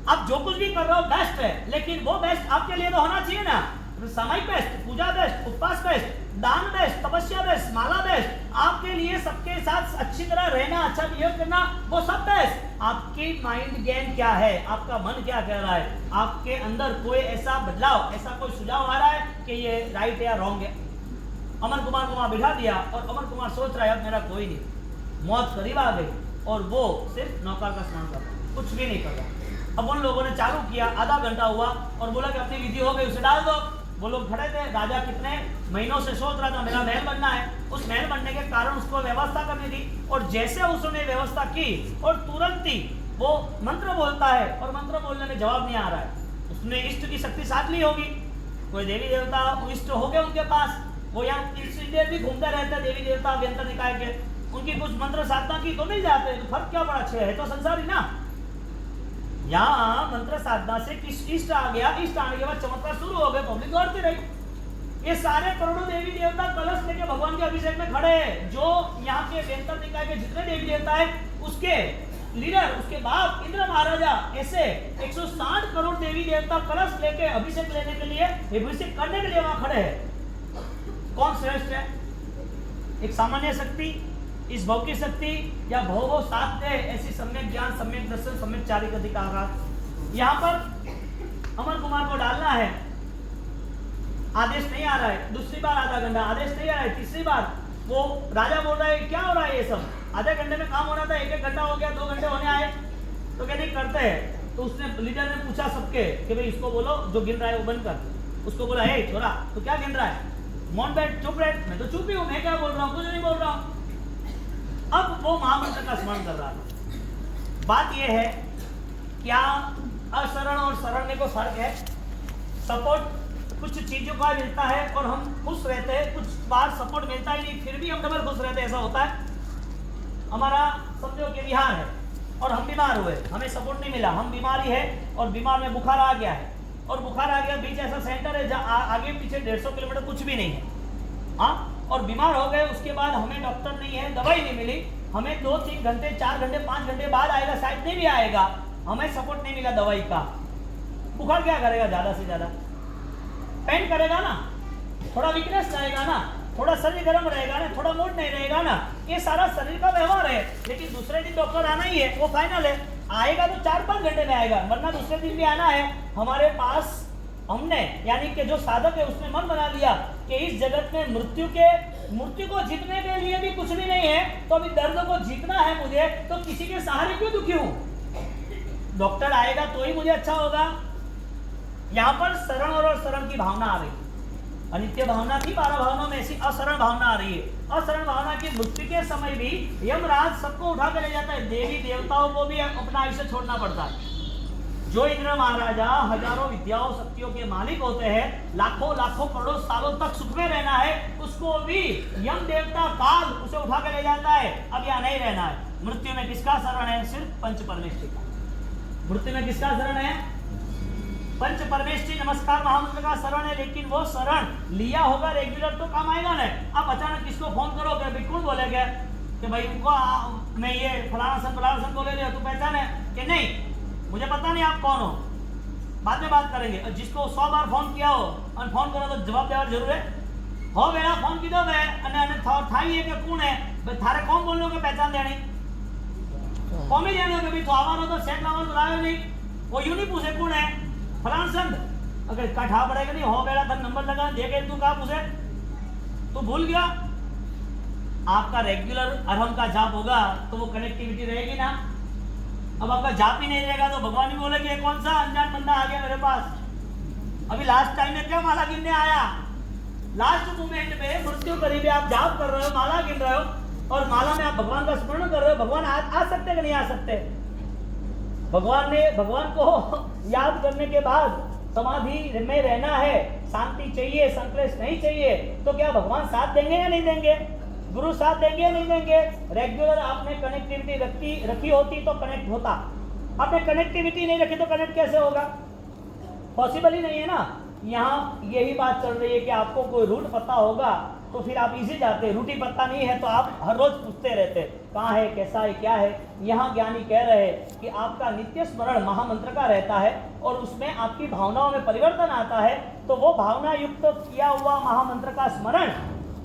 आप जो कुछ भी कर रहे हो बेस्ट है, लेकिन वो बेस्ट आपके लिए तो होना चाहिए ना। सामायिक बेस्ट, पूजा बेस्ट, उपवास बेस्ट, दान बेस्ट, तपस्या बेस्ट, माला बेस्ट, आपके लिए सबके साथ अच्छी तरह रहना, अच्छा बिहेव करना, वो सब बेस्ट। आपकी माइंड गेम क्या है, आपका मन क्या कह रहा है, आपके अंदर कोई ऐसा बदलाव, ऐसा कोई सुझाव आ रहा है कि ये राइट है या रॉन्ग है। अमर कुमार को वहां बिठा दिया और अमर कुमार सोच रहा है अब मेरा कोई नहीं, मौत करीब आ गई, और वो सिर्फ नौकर का स्नान कर रहा, कुछ भी नहीं कर रहा। अब उन लोगों ने चालू किया, आधा घंटा हुआ और बोला कि अपनी विधि हो गई, उसे डाल दो। वो लोग खड़े थे, राजा कितने महीनों से सोच रहा था मेरा महल बनना है, उस महल बनने के कारण उसको व्यवस्था करनी थी, और जैसे उसने व्यवस्था की और तुरंत ही वो मंत्र बोलता है, और मंत्र बोलने में जवाब नहीं आ रहा है। उसने इष्ट की शक्ति साथ ली होगी, कोई देवी देवता इष्ट हो गए उनके पास, वो यहाँ इसलिए भी घूमते रहते देवी देवता व्यंतर निकाय के, उनकी कुछ मंत्र साधना की तो मिल जाते, तो फर्क क्या पड़ा, अच्छे है तो संसारी ना। यहाँ मंत्र साधना से किस इष्ट आ गया, इष्ट आने के बाद चमत्कार शुरू हो गए, पब्लिक दौड़ती रही। ये सारे करोड़ों देवी देवता कलश लेके भगवान के अभिषेक में खड़े हैं। जो यहाँ के व्यंतर निकाय के जितने देवी देवता है, उसके लीडर, उसके बाप इंद्र महाराजा, ऐसे 160 करोड़ देवी देवता कलश लेके अभिषेक लेने के लिए, अभिषेक करने के लिए वहां खड़े हैं। कौन श्रेष्ठ है, एक सामान्य शक्ति, इस भव की शक्ति, या भव सात है, ऐसी सम्यक ज्ञान, सम्यक दर्शन, सम्यक चारिक अधिकार। यहाँ पर अमर कुमार को डालना है, आदेश नहीं आ रहा है, दूसरी बार आधा घंटा आदेश नहीं आ रहा है, तीसरी बार वो राजा बोल रहा है क्या हो रहा है, ये सब आधे घंटे में काम होना था, 1-1 घंटा हो गया, 2 घंटे होने आए, तो क्या नहीं करते हैं। तो उसने लीडर ने पूछा सबके कि भाई इसको बोलो, जो गिन रहा है वो बंद कर। उसको बोला हे छोरा तू क्या गिन रहा है, मौन बैठ, चुप बैठ। मैं तो चुप ही हूँ, मैं क्या बोल रहा हूँ, कुछ नहीं बोल रहा हूँ। अब वो महामंत्र का स्मरण कर रहा था। बात यह है, क्या अशरण और शरण में कोई फर्क है? सपोर्ट कुछ चीजों का मिलता है और हम खुश रहते हैं, कुछ बार सपोर्ट मिलता ही नहीं, फिर भी हम डबल खुश रहते हैं, ऐसा होता है। हमारा समझो कि बिहार है और हम बीमार हुए, हमें सपोर्ट नहीं मिला, हम बीमारी है और बीमार में बुखार आ गया है, और बुखार आ गया, बीच ऐसा सेंटर है जहाँ आगे पीछे 150 किलोमीटर कुछ भी नहीं है, हाँ, और बीमार हो गए, उसके बाद हमें डॉक्टर नहीं है, दवाई नहीं मिली, हमें 2-3 घंटे 4 घंटे 5 घंटे बाद आएगा, शायद नहीं भी आएगा, हमें सपोर्ट नहीं मिला दवाई का। बुखार क्या करेगा, ज्यादा से ज्यादा पेन करेगा ना, थोड़ा वीकनेस रहेगा ना, थोड़ा शरीर गर्म रहेगा ना, थोड़ा मूड नहीं रहेगा ना, ये सारा शरीर का व्यवहार है। लेकिन दूसरे दिन डॉक्टर आना ही है, वो फाइनल है, आएगा तो 4-5 घंटे में आएगा, वरना दूसरे दिन भी आना है। हमारे पास हमने यानी कि जो साधक है उसने मन बना लिया कि इस जगत में मृत्यु को जीतने के लिए भी कुछ भी नहीं है, तो अभी दर्द को जीतना है मुझे, तो किसी के सहारे क्यों दुखी हूं, डॉक्टर आएगा तो ही मुझे अच्छा होगा। यहाँ पर शरण और शरण की भावना आ रही, अनित्य भावना थी 12 भावनाओं में, ऐसी अशरण भावना आ रही है। अशरण भावना की मृत्यु के समय भी यमराज सबको उठा कर ले जाता है, देवी देवताओं को भी अपना आयुष्य छोड़ना पड़ता है। जो इंद्र महाराजा हजारों विद्याओं शक्तियों के मालिक होते हैं, लाखों लाखों करोड़ों सालों तक सुख में रहना है, उसको भी यम देवता काल उसे उठा कर ले जाता है, अब यहाँ नहीं रहना है। मृत्यु में किसका शरण है? सिर्फ पंच परमेष्ठी का। मृत्यु में किसका शरण है? पंच परमेष्ठी नमस्कार महामंत्र का शरण है। लेकिन वो शरण लिया होगा रेगुलर तो काम आएगा ना। आप अचानक किसको फोन करोगे, भाई कौन बोलेगा कि भाई उनको मैं ये फलाना सन बोले रहे, तू पहचान है कि नहीं, मुझे पता नहीं आप कौन हो, बाद में बात करेंगे। और जिसको 100 बार फोन किया हो और फोन करो तो जवाब देना जरूर है हो गया, फोन कीधो मैं અને થાઈ કે કોણ હે ભાઈ, થારે કોણ બોલનો કે પહેચાન દેણી કોમી જાણો કે ભાઈ તો આવવાનો તો સેટ લાવવાનો તો આવ્યો नहीं, वो यूं नहीं पूछे कौन है फलाना संत, अगर कठा पड़ेगा नहीं हो गया था नंबर लगा देखे तू कहा पूछे तो भूल गया। आपका रेगुलर अरहम का जाप होगा तो वो कनेक्टिविटी रहेगी ना। अब आपका जाप ही नहीं रहेगा तो भगवान भी बोलेंगे ये कौन सा अनजान बंदा आ गया मेरे पास। अभी लास्ट टाइम में क्या माला गिनने आया, लास्ट मोमेंट में मृत्यु करीब आप जाप कर रहे हो, माला गिन रहे हो और माला में आप भगवान का स्मरण कर रहे हो। भगवान आ सकते कि नहीं आ सकते? भगवान को याद करने के बाद समाधि में रहना है, शांति चाहिए, संक्लेश नहीं चाहिए, तो क्या भगवान साथ देंगे या नहीं देंगे? गुरु साथ देंगे या नहीं देंगे? रेगुलर आपने कनेक्टिविटी रखी होती तो कनेक्ट होता, आपने कनेक्टिविटी नहीं रखी तो कनेक्ट कैसे होगा? पॉसिबल ही नहीं है ना। यहाँ यही बात चल रही है कि आपको कोई रूट पता होगा तो फिर आप इजी जाते, रूट ही पता नहीं है तो आप हर रोज पूछते रहते कहाँ है, कैसा है, क्या है। यहाँ ज्ञानी कह रहे हैं कि आपका नित्य स्मरण महामंत्र का रहता है और उसमें आपकी भावनाओं में परिवर्तन आता है, तो वो भावना युक्त किया हुआ महामंत्र का स्मरण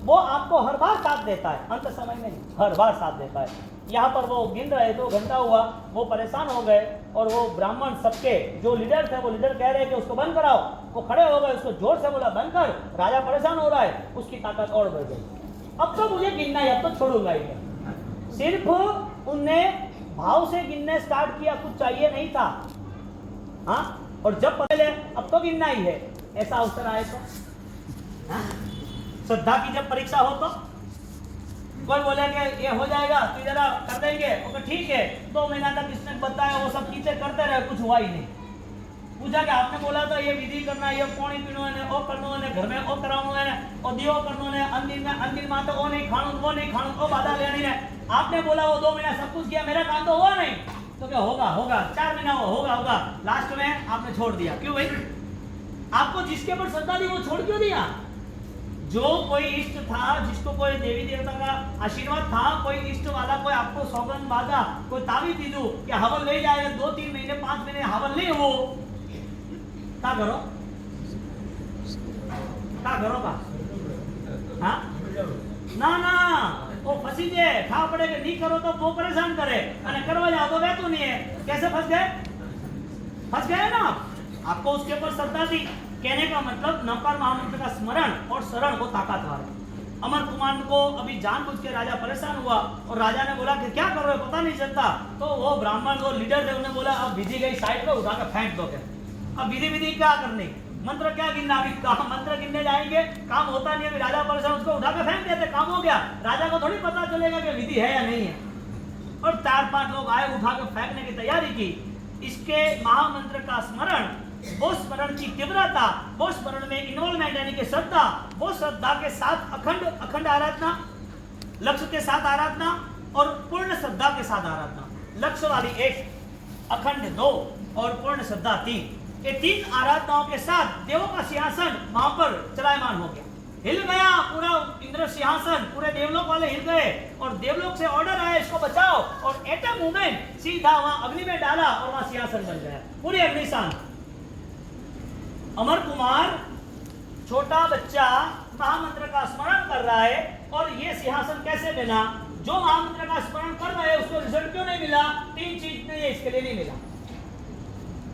वो आपको हर बार साथ देता है, अंत समय में हर बार साथ देता है। यहाँ पर वो गिन रहे, 2 घंटा हुआ, वो परेशान हो गए और वो ब्राह्मण सबके जो लीडर थे वो लीडर कह रहे कि उसको बंद कराओ। वो खड़े हो गए, उसको जोर से बोला बंद कर, राजा परेशान हो रहा है, उसकी ताकत और बढ़ गई। अब तो मुझे गिनना है, अब तो छोड़ूंगा ही नहीं। सिर्फ उनने भाव से गिनने स्टार्ट किया, कुछ चाहिए नहीं था। हाँ, और जब पता चले अब तो गिनना ही है, ऐसा अवसर आए तो श्रद्धा की जब परीक्षा हो तो कोई बोलेंगे ये हो जाएगा तो जरा कर देंगे, ओके ठीक है। 2 महीना तक इसने बताया, वो सब चीजें करते रहे, कुछ हुआ ही नहीं। पूछा कि आपने बोला था ये विधि करना, ये पानी पीनो है, ओ करनो है, घर में ओ करानो है, ओ दियो करनो है, अंदिर में तो ओ नहीं खानो, वो नहीं खानो, ओ बाधा लेनी है। आपने बोला वो 2 महीना सब कुछ किया, मेरा काम तो हुआ नहीं, तो क्या होगा 4 महीना होगा, लास्ट में आपने छोड़ दिया। क्यों भाई? आपको जिसके ऊपर श्रद्धा थी वो छोड़ क्यों दिया? जो कोई इष्ट था, जिसको कोई देवी देवता का आशीर्वाद था, कोई इष्ट वाला कोई आपको सौगंध बाधा, कोई ताबीज दी दो कि हवन ले जाएगा, 2-3 महीने 5 महीने हवन नहीं हो, क्या करो का हाँ ना वो फंसी जाए, खा पड़ेगा, नहीं करो तो वो परेशान करे, अरे करवा जाओ तो वह तो नहीं है। कैसे फंस गए ना आपको उसके ऊपर श्रद्धा थी। कहने का मतलब नवकार महामंत्र का स्मरण और शरण वो ताकतवर है। अमर कुमार को अभी जानबूझ के राजा परेशान हुआ और राजा ने बोला कि क्या कर रहे हो, पता नहीं चलता। तो वो ब्राह्मण वो लीडर थे, उन्होंने बोला अब विधि गई साइड पे, उठा के फेंक दो। अब विधि क्या करनी, मंत्र क्या गिनना, अभी मंत्र गिनने जाएंगे काम होता नहीं। अभी राजा परेशान, उसको उठा के फेंक देते, काम हो गया। राजा को थोड़ी पता चलेगा कि विधि है या नहीं है। और 4-5 लोग आए, उठा के फेंकने की तैयारी की। इसके महामंत्र का स्मरण, वो स्मरण की तीव्रता, वो स्मरण में इन्वॉल्वमेंट यानी कि श्रद्धा, वो श्रद्धा के साथ अखंड आराधना, लक्ष्य के साथ आराधना और पूर्ण श्रद्धा के साथ आराधना। लक्ष्य वाली 1, अखंड 2 और पूर्ण श्रद्धा 3। ये 3 आराधनाओं के साथ देवों का सिंहासन वहां पर चलायमान हो गया, हिल गया पूरा इंद्र सिंहासन, पूरे देवलोक वाले हिल गए और देवलोक से ऑर्डर आया इसको बचाओ, और एट अ मोमेंट सीधा वहां अग्नि में डाला और वहां सिंहासन बन गया, पूरी अग्नि शांत। अमर कुमार छोटा बच्चा महामंत्र का स्मरण कर रहा है और ये सिंहासन कैसे बना? जो महामंत्र का स्मरण कर रहा है उसको रिजल्ट क्यों नहीं मिला? 3 चीज नहीं है इसके लिए नहीं मिला,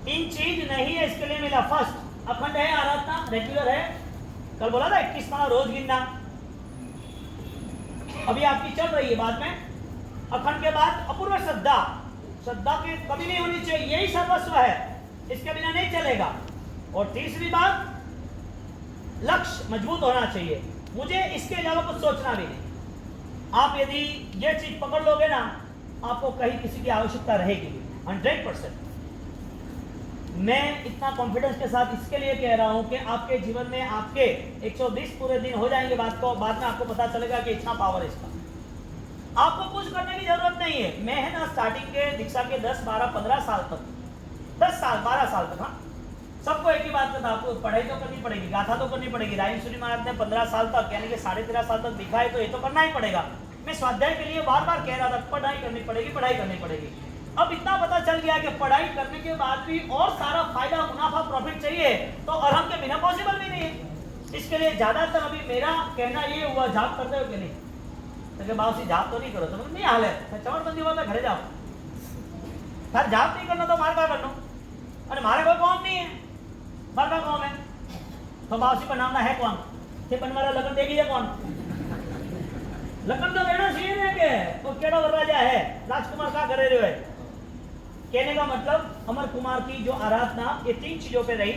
3 चीज नहीं है इसके लिए मिला। फर्स्ट, अखंड है आराधना, रेगुलर है, कल बोला था 21 माला रोज गिनना, अभी आपकी चल रही है बाद में। अखंड के बाद अपूर्व श्रद्धा, श्रद्धा की कभी नहीं होनी चाहिए, यही सर्वस्व है, इसके बिना नहीं चलेगा। और तीसरी बात, लक्ष्य मजबूत होना चाहिए, मुझे इसके अलावा कुछ सोचना भी नहीं। आप यदि ये चीज पकड़ लोगे ना, आपको कहीं किसी की आवश्यकता रहेगी 100%। मैं इतना कॉन्फिडेंस के साथ इसके लिए कह रहा हूं कि आपके जीवन में आपके 120 पूरे दिन हो जाएंगे, बाद में आपको पता चलेगा कि इतना पावर है इसका। आपको कुछ करने की जरूरत नहीं है। मैं है ना स्टार्टिंग के दीक्षा के 10, 12, 15 साल तक, 10 साल 12 साल तक, हाँ, सबको एक ही बात था, आपको पढ़ाई तो करनी पड़ेगी, गाथा तो करनी पड़ेगी। रायसूरी महाराज ने 15 साल तक यानी कि 13.5 साल तक दिखा है, तो ये तो करना ही पड़ेगा। मैं स्वाध्याय के लिए बार बार कह रहा था पढ़ाई करनी पड़ेगी, पढ़ाई करनी पड़ेगी। अब इतना पता चल गया कि पढ़ाई करने के बाद भी और सारा फायदा, मुनाफा, प्रॉफिट चाहिए तो अरहम के बिना पॉसिबल भी नहीं है। इसके लिए ज्यादातर अभी मेरा कहना ये हुआ, जाप करते हो कि नहीं? तो बाबू जाप तो नहीं करो, तो नहीं हाल है चमरबंदी हुआ, घरे जाओ, सर जाप नहीं करना तो मार का करना, अरे मारे कोई कौन नहीं है, मार का कौन है तो बाबू पर नामना है कौन? थे बनवाला लगन देगी है कौन? लखन तो बेड़ा सी है के तो केड़ा राजा है राजकुमार का करे रहे। कहने का मतलब अमर कुमार की जो आराधना ये 3 चीजों पे रही,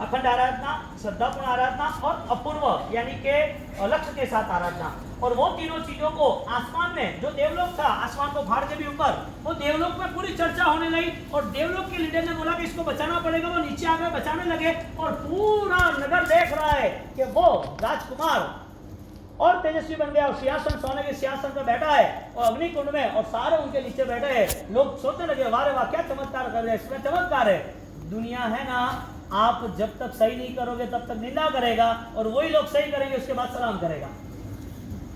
अखंड आराधना, श्रद्धापूर्ण आराधना और अपूर्व यानी के लक्ष्य के साथ आराधना। और वो तीनों चीजों को आसमान में जो देवलोक था, आसमान को फाड़ के भी ऊपर, वो देवलोक में पूरी चर्चा होने लगी और देवलोक के लीडर ने बोला कि इसको बचाना पड़ेगा। वो नीचे आकर बचाने लगे और पूरा नगर देख रहा है कि वो राजकुमार और तेजस्वी बन गया और सिंहासन सोने के सिंहासन पर बैठा है और अग्निकुंड में और सारे उनके नीचे बैठे हैं। लोग सोचने लगे वाह रे वाह क्या चमत्कार कर रहे हैं, इसमें चमत्कार है। दुनिया है ना, आप जब तक सही नहीं करोगे तब तक निंदा करेगा और वही लोग सही करेंगे उसके बाद सलाम करेगा।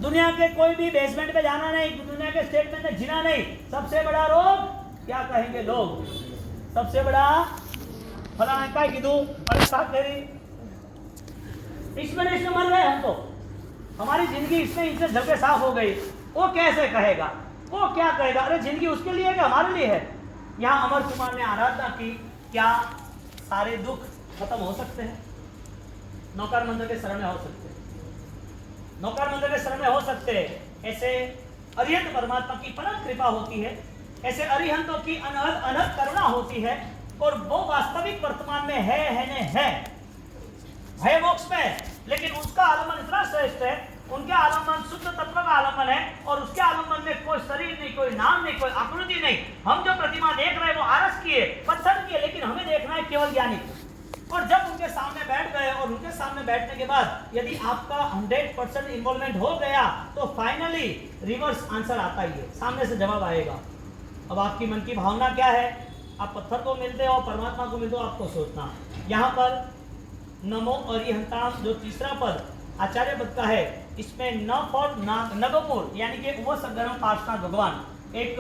दुनिया के कोई भी बेसमेंट पे जाना नहीं, दुनिया के स्टेटमेंट में जीना नहीं। सबसे बड़ा रोग क्या कहेंगे लोग, सबसे बड़ा फलाना का कीधु अरे साथ करी इसमें मर गए हम, तो हमारी जिंदगी इसमें इनसे झलके साफ हो गई। वो कैसे कहेगा, वो क्या कहेगा, अरे जिंदगी उसके लिए है कि हमारे लिए है। यहाँ अमर कुमार ने आराधना की, क्या सारे दुख खत्म हो सकते हैं? नौकर मंदिर के शरण में हो सकते हैं, नौकर मंदिर के शरण में हो सकते हैं। ऐसे अरिहंत परमात्मा की परम कृपा होती है, ऐसे अरिहंतों की अनहद करुणा होती है और वो वास्तविक वर्तमान में है मोक्ष में, लेकिन उसका आलम्बन इतना श्रेष्ठ है, उनके आलम्बन शुद्ध तत्व का आलम्बन है और उसके आलम्बन में कोई शरीर नहीं, कोई नाम नहीं, कोई आकृति नहीं। हम जो प्रतिमा देख रहे हैं वो आरस की है, पत्थर की है, लेकिन हमें देखना है केवल ज्ञानी को। और जब उनके सामने बैठ गए और उनके सामने बैठने के बाद यदि आपका 100% इन्वॉल्वमेंट हो गया तो फाइनली रिवर्स आंसर आता ही है, सामने से जवाब आएगा। अब आपकी मन की भावना क्या है, आप पत्थर को मिलते हो परमात्मा को मिलते हो, आपको सोचना। यहाँ पर नमो अरिहंताम जो तीसरा पद आचार्य पद का है, इसमें न फॉर नगपुर यानी कि वो सगरम पार्षनाथ भगवान, एक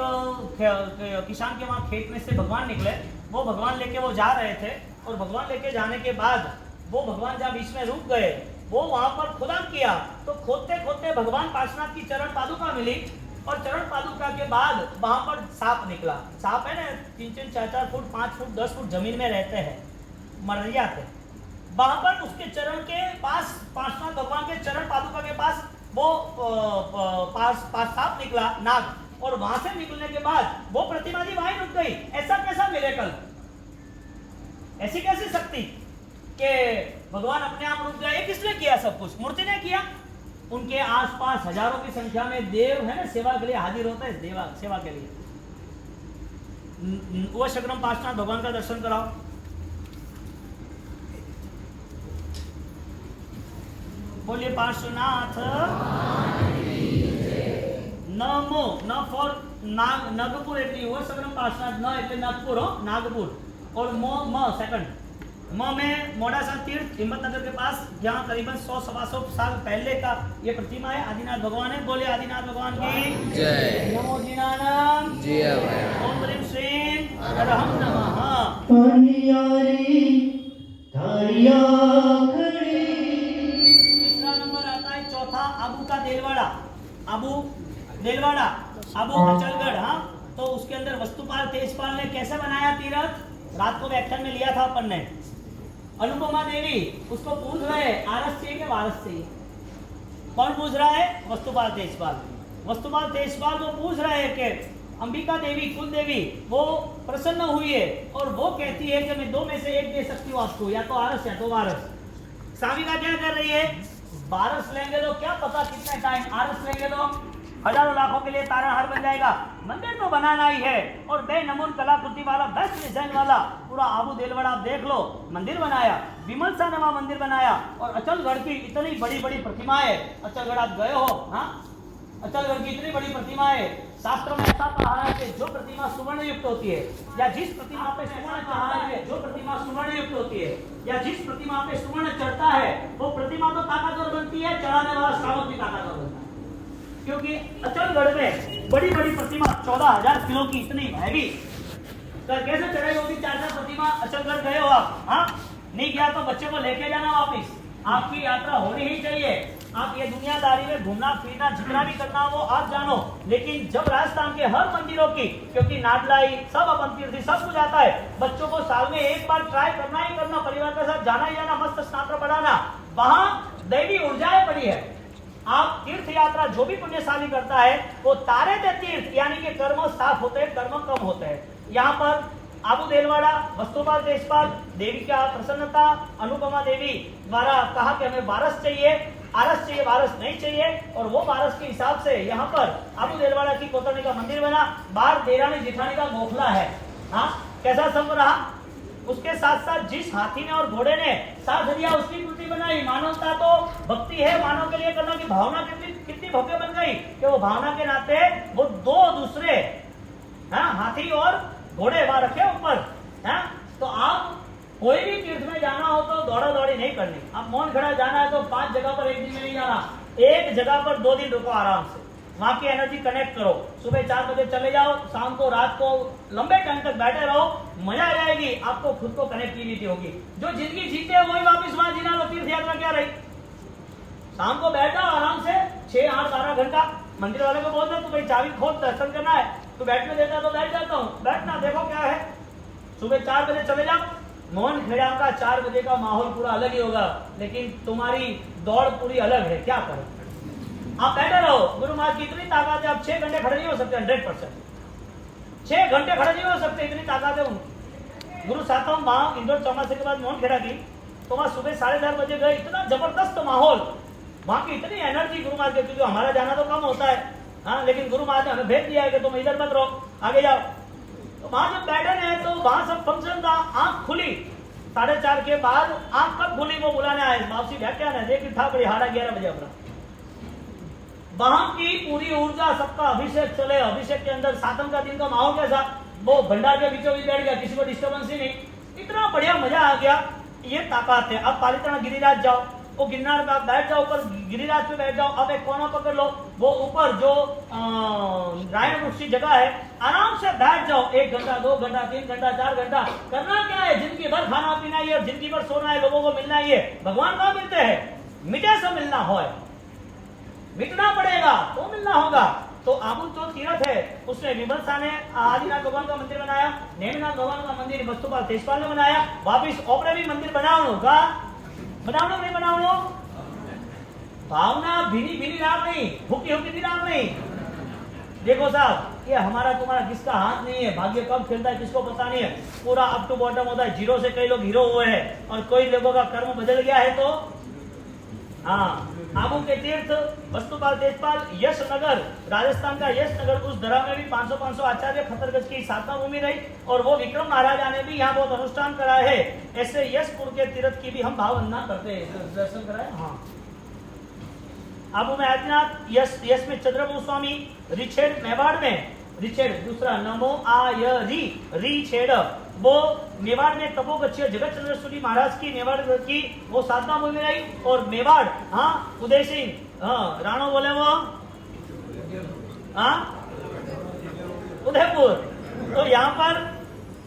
किसान के वहाँ खेत में से भगवान निकले, वो भगवान लेके वो जा रहे थे और भगवान लेके जाने के बाद वो भगवान जब बीच में रुक गए, वो वहाँ पर खुदान किया तो खोदते खोदते भगवान पार्षनाथ की चरण पादुका मिली और चरण पादुका के बाद वहाँ पर सांप निकला। सांप है ना 3-3, 4-4 फुट, 5 फुट, 10 फुट जमीन में रहते हैं, मर जाते। वहां पर उसके चरण के पास पार्षनाथ भगवान के चरण पादुका के पास वो पास सांप निकला, नाग, और वहां से निकलने के बाद वो प्रतिमा जी वहीं रुक गई। ऐसा कैसा मिरेकल, ऐसी कैसी शक्ति कि भगवान अपने आप रुक गए? किसने किया सब कुछ? मूर्ति ने किया। उनके आसपास हजारों की संख्या में देव है ना सेवा के लिए हाजिर होते हैं, देवा सेवा के लिए। वो शक्रम पार्षनाथ भगवान का दर्शन कराओ। बोलिए पार्श्वनाथ नमो। न फॉर नागपुर એટલે वो सगरम पार्श्वनाथ, न એટલે नागपुर हो, नागपुर। और म सेकंड म में मोडासा तीर्थ हिम्मतनगर के पास, जहाँ करीबन 100-125 साल पहले का ये प्रतिमा है। आदिनाथ भगवान है। बोले आदिनाथ भगवान की जय। नमो दीनानाम जय। ओम ह्रीं श्रीं अरहं नमः। आबू का देलवाड़ा, आबू देलवाड़ा, आबू अचलगढ़। हाँ, तो उसके अंदर वस्तुपाल तेजपाल ने कैसे बनाया तीर्थ, रात को व्याख्यान में लिया था अपन ने। अनुपमा देवी उसको पूछ रहे आरस चाहिए कि वारस चाहिए? कौन पूछ रहा है? वस्तुपाल तेजपाल। वस्तुपाल तेजपाल वो पूछ रहे हैं कि अंबिका देवी, कुल देवी वो प्रसन्न हुई है और वो कहती है कि मैं 2 में से 1 दे सकती हूँ आपको, या तो आरस या तो वारस। साविका क्या कर रही है? वारस लेंगे तो क्या पता कितने टाइम, आरस लेंगे तो हजारों लाखों के लिए ताराहार बन जाएगा। मंदिर तो बनाना ही है और बेनमून कलाकृति वाला, बेस्ट डिजाइन वाला पूरा आबू देलवाड़ा आप देख लो, मंदिर बनाया, विमल सा नवा मंदिर बनाया। और अचलगढ़ की इतनी बड़ी बड़ी प्रतिमाएं, अचलगढ़ आप गए हो? हाँ, अचलगढ़ की इतनी बड़ी प्रतिमाएं, शास्त्रों में ऐसा कहा है कि जो प्रतिमा सुवर्ण युक्त होती है, या जिस प्रतिमा पे सुवर्ण चढ़ा है, जो प्रतिमा सुवर्ण युक्त होती है, या जिस प्रतिमा पे सुवर्ण चढ़ता है, वो प्रतिमा तो ताकतवर बनती है, चढ़ाने वाला श्रावक भी ताकतवर बनता है। क्योंकि अचलगढ़ में बड़ी बड़ी प्रतिमा 14,000 किलो की इतनी हैवी, तो कैसे चढ़ेगा? 4-4 प्रतिमा। अचलगढ़ गए हो आप? हाँ, नहीं गया तो बच्चे को लेके जाना वापिस। आपकी यात्रा होनी ही चाहिए। आप ये दुनियादारी में घूमना फिरना जितना भी करना वो आप जानो, लेकिन जब राजस्थान के हर मंदिरों की, क्योंकि नाडलाई सब अपन तीर्थी सब कुछ आता है, बच्चों को साल में एक बार ट्राई करना ही करना, परिवार के साथ जाना ही जाना, मस्त स्नान पढ़ाना। वहां दैवी ऊर्जाएं पड़ी है। आप तीर्थ यात्रा जो भी पुण्यशाली करता है वो तारे ते तीर्थ यानी कि कर्म साफ होते हैं, कर्म कम होते हैं। यहाँ पर आबू देलवाड़ा, वस्तुपाल देशपाल, देवी का प्रसन्नता, अनुपमा देवी द्वारा कहा कि हमें वारस चाहिए, आरस चाहिए, वारस नहीं चाहिए, और वो वारस के हिसाब से यहाँ पर आबू देलवाड़ा की कोतरनी का मंदिर बना। बाहर देरानी जेठानी का गोखला है। हाँ, कैसा सब रहा। उसके साथ साथ जिस हाथी ने और घोड़े ने साथ दिया उसकी मूर्ति बनाई। मानवता तो भक्ति है, मानव के लिए करना की भावना कितनी भव्य बन गई कि वो भावना के नाते वो दो दूसरे हाथी और घोड़े वहां रखे ऊपर। तो आप कोई भी तीर्थ में जाना हो तो दौड़ा दौड़ी नहीं करनी। आप मौन खड़ा जाना है तो 5 जगह पर एक दिन में नहीं जाना, एक जगह पर 2 दिन रुको, आराम से वहां की एनर्जी कनेक्ट करो। सुबह 4 बजे चले जाओ, शाम को रात को लंबे टाइम तक बैठे रहो, मजा आ जाएगी, आपको खुद को कनेक्टिविटी होगी। जो जिंदगी जीते हैं वही वापिस वहां जीना लो। तीर्थ यात्रा क्या रही। शाम को बैठ जाओ आराम से 6, 8, 12 घंटा। मंदिर वाले को बोल दो तू भाई चाबी खोल, दर्शन करना है, तो बैठने देता तो बैठ जाता हूँ, बैठना देखो क्या है। सुबह 4 बजे चले जाओ। मोहन खेड़ा का 4 बजे का माहौल पूरा अलग ही होगा, लेकिन तुम्हारी दौड़ पूरी अलग है। क्या करो, आप बैठे रहो। गुरु महाराज की इतनी ताकत है, आप 6 घंटे खड़े नहीं हो सकते। 100% 6 घंटे खड़े नहीं हो सकते, इतनी ताकत है उनकी। गुरु सातम वहां इंदौर चौमासे के बाद मोहन खेड़ा की, तो वहां सुबह 4:30 बजे गए। इतना जबरदस्त माहौल, वहां की इतनी एनर्जी गुरु महाराज की। क्योंकि हमारा जाना तो कम होता है, हाँ, लेकिन गुरु महाराज ने हमें भेज दिया है कि तुम इधर मत रहो, आगे जाओ। तो वहां जब बैठे रहे तो वहां सब फंक्शन था, आंख खुली 4:30 के बाद। आंख कब खुली वो बुलाने आए, वापसी व्याख्यान है, देखिए था बड़ी 11:30 बजे अपना। वहां की पूरी ऊर्जा, सबका अभिषेक चले। अभिषेक के अंदर सातम का दिन का माहौल कैसा, वो भंडार के बीचों बीच बैठ गया, किसी को डिस्टर्बेंस ही नहीं, इतना बढ़िया मजा आ गया। ये ताकत है। अब पालिताना गिरिराज जाओ, वो गिरनार में आप बैठ जाओ, ऊपर गिरिराज पे बैठ जाओ। अब एक कोना पकड़ लो, वो ऊपर जो रायन वृक्ष जगह है, आराम से बैठ जाओ। 1 घंटा, 2 घंटा, 3 घंटा, 4 घंटा। करना क्या है, जिंदगी भर खाना पीना ही है, जिंदगी भर सोना है, लोगों को मिलना ही है। भगवान कहाँ मिलते हैं, मिटे से मिलना हो, मिटना पड़ेगा तो मिलना होगा। तो आबू जो तीर्थ है उसमें विमल शाह ने आदिनाथ भगवान का मंदिर बनाया, नेमिनाथ भगवान का मंदिर वस्तुपाल तेजपाल ने बनाया। वापिस ओपरे भी मंदिर बनाओ का, बनाओ नहीं बनाओ, भावना भीनी भीनी राम नहीं, हुकी हुकी भी राम नहीं। देखो साहब, ये हमारा तुम्हारा किसका हाथ नहीं है, भाग्य कब खेलता है किसको पता नहीं है। पूरा अप टू बॉटम होता है, जीरो से कई लोग हीरो हुए हैं, और कोई लोगों का कर्म बदल गया है। तो हाँ, आबू के तीर्थ वस्तुपाल तेजपाल, यश नगर, राजस्थान का यश नगर, उस दरा में भी 500 आचार्य खतरगज की साधना भूमि रही, और वो विक्रम महाराजा ने भी यहाँ बहुत अनुष्ठान कराए है। ऐसे यशपुर के तीर्थ की भी हम भावना करते हैं, दर्शन कराए। हाँ, आबू में आदिनाथ, यश में चंद्रभूष स्वामी, रिछेड़ मेवाड़ में, रिछेड़ दूसरा नमो आय री छेड़, वो मेवाड़ में तपोगच्छ जगत चंद्रेश्वरी महाराज की मेवाड़ की वो साधना भूमि रही। और मेवाड़, हाँ, उदय सिंह, हाँ, राणो बोले वो, हाँ, उदयपुर। तो यहाँ पर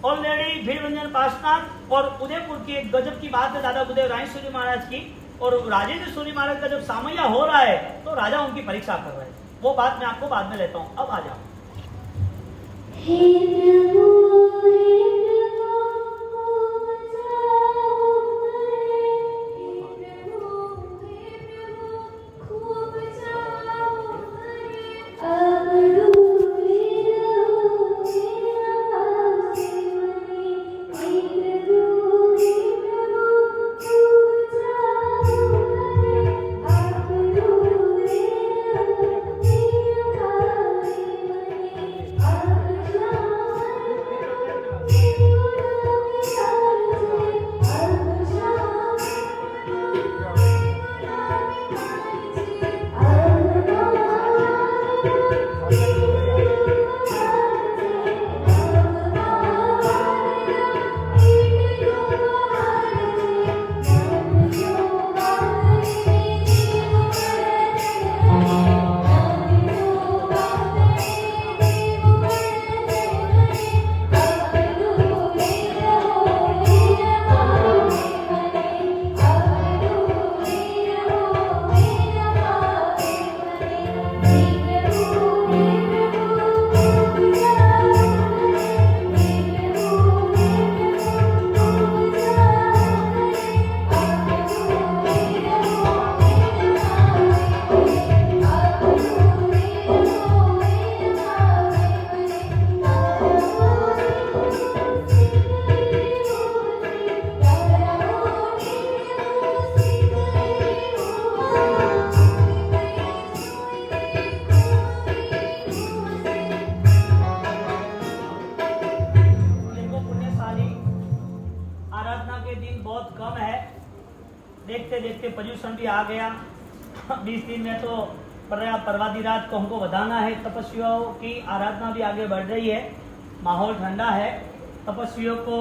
ऑलरेडी भीड़भंजन पार्श्वनाथ। और उदयपुर की एक गजब की बात है दादा गुरुदेव रायसूरी महाराज की, और राजेंद्र सूरी महाराज का जब सामैया हो रहा है तो राजा उनकी परीक्षा कर रहे हैं। वो बात मैं आपको बाद में लेता हूँ, अब आ जाओ। Oh देखते देखते पर्यूषण भी आ गया। 20 दिन में तो पर्वाधिराज को हमको बताना है। तपस्वियों की आराधना भी आगे बढ़ रही है, माहौल ठंडा है। तपस्वियों को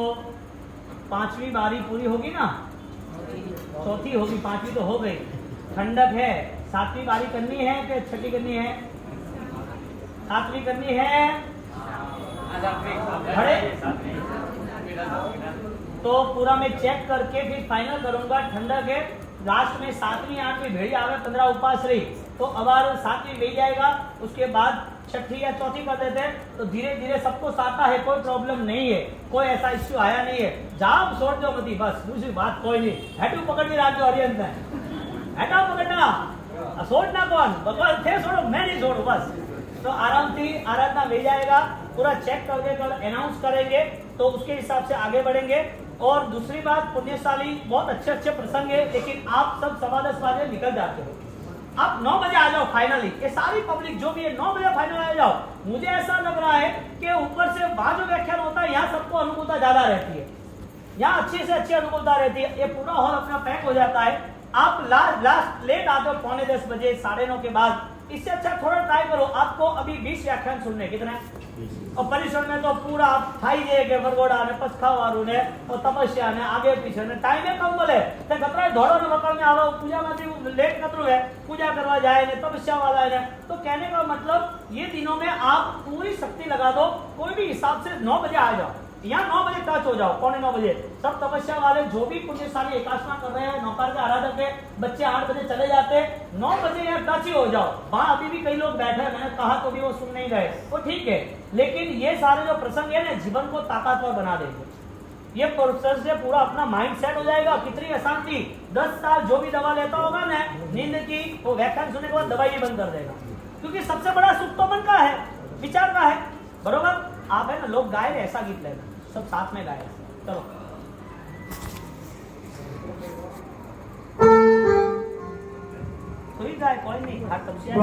5वीं बारी पूरी होगी ना, 4थी होगी, 5वीं तो हो गई। ठंडक है, 7वीं बारी करनी है कि 6ठी करनी है? 7वीं करनी है। खड़े तो पूरा मैं चेक करके फिर फाइनल करूंगा। ठंडक है, लास्ट में 7वीं 8वीं भेड़ी आवे, 15 उपास रही तो अबार 7वीं भेज जाएगा, उसके बाद 6ठी या 4थी कर देते हैं। तो धीरे धीरे सबको साता है, कोई प्रॉब्लम नहीं है, कोई ऐसा इश्यू आया नहीं है। जाप छोड़ दो मती, बस दूसरी बात कोई नहीं। हेटू पकड़ राजो हरियंत ने हेटा पकड़ना, छोड़ना कौन? भगवान थे छोड़ो, मैं नहीं छोड़ू बस। तो आराम से आराधना मिल जाएगा, पूरा चेक करके कल अनाउंस करेंगे, तो उसके हिसाब से आगे बढ़ेंगे। और दूसरी बात, पुण्यशाली बहुत अच्छे अच्छे प्रसंग है, लेकिन आप सब 10:15 बजे निकल जाते हो। आप 9 बजे आ जाओ फाइनली, ये सारी पब्लिक जो भी है 9 बजे फाइनल आ जाओ। मुझे ऐसा लग रहा है कि ऊपर से वहां जो व्याख्यान होता है यहाँ सबको अनुकूलता ज्यादा रहती है, यहाँ अच्छी से अच्छी अनुकूलता रहती है। ये पूरा हॉल अपना पैक हो जाता है। आप लास्ट लेट आते हो 9:45 बजे, 9:30 के बाद। इससे अच्छा थोड़ा ट्राई करो। आपको अभी 20 व्याख्यान सुनने, कितने? और परिसर में तो पूरा आप थाई जाएंगे, वरगोड़ा ने पछखावारू ने और तपस्या ने आगे पीछे ने टाइम है कम बोले तो कतरा धोड़ो ने मकड़ में आवा पूजा में लेट कतरू है, पूजा करवा जाए ने तपस्या वाला है। तो कहने का मतलब ये दिनों में आप पूरी शक्ति लगा दो, कोई भी हिसाब से 9 बजे आ जाओ, यहाँ 9 बजे टच हो जाओ, 9:15 बजे। सब तपस्या वाले जो भी पुण्यशाली एकादशा कर रहे हैं, नौकर के आराधक है, बच्चे 8 बजे चले जाते हैं, 9 बजे यहाँ टच ही हो जाओ। वहां अभी भी कई लोग बैठे हैं, मैंने कहा तो भी वो सुन नहीं गए, वो ठीक है। लेकिन ये सारे जो प्रसंग है ना, जीवन को ताकतवर बना देंगे। ये प्रोसेस से पूरा अपना माइंड सेट हो जाएगा। कितनी अशांति, 10 साल जो भी दवा लेता होगा ना नींद की, वो व्याख्यान सुनने के बाद दवाई ही बंद कर देगा, क्योंकि सबसे बड़ा सुख तो मन का है, विचार का है, बरोबर। आप है ना, लोग गाए ऐसा गीत लेना, सब साथ में गाए। चलो कोई गाए, कोई नहीं, हर तपस्या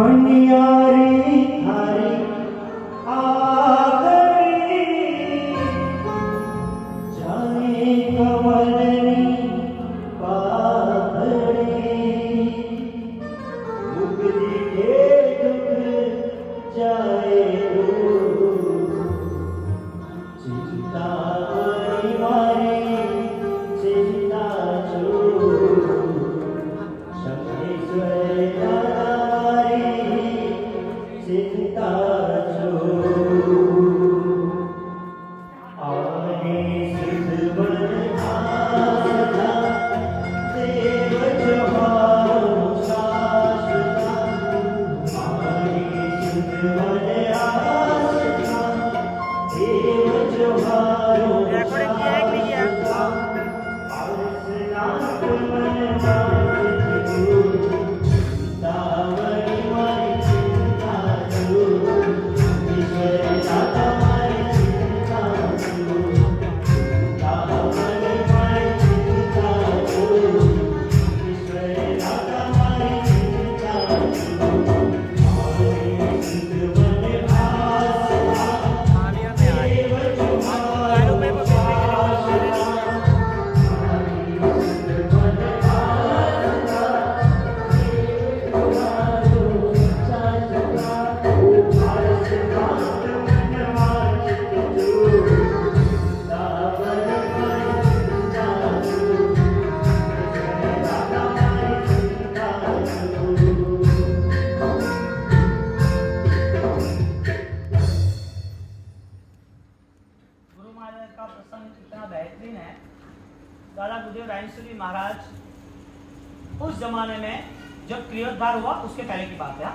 महाराज उस जमाने में जब क्रियोद्धार हुआ उसके पहले की बात है।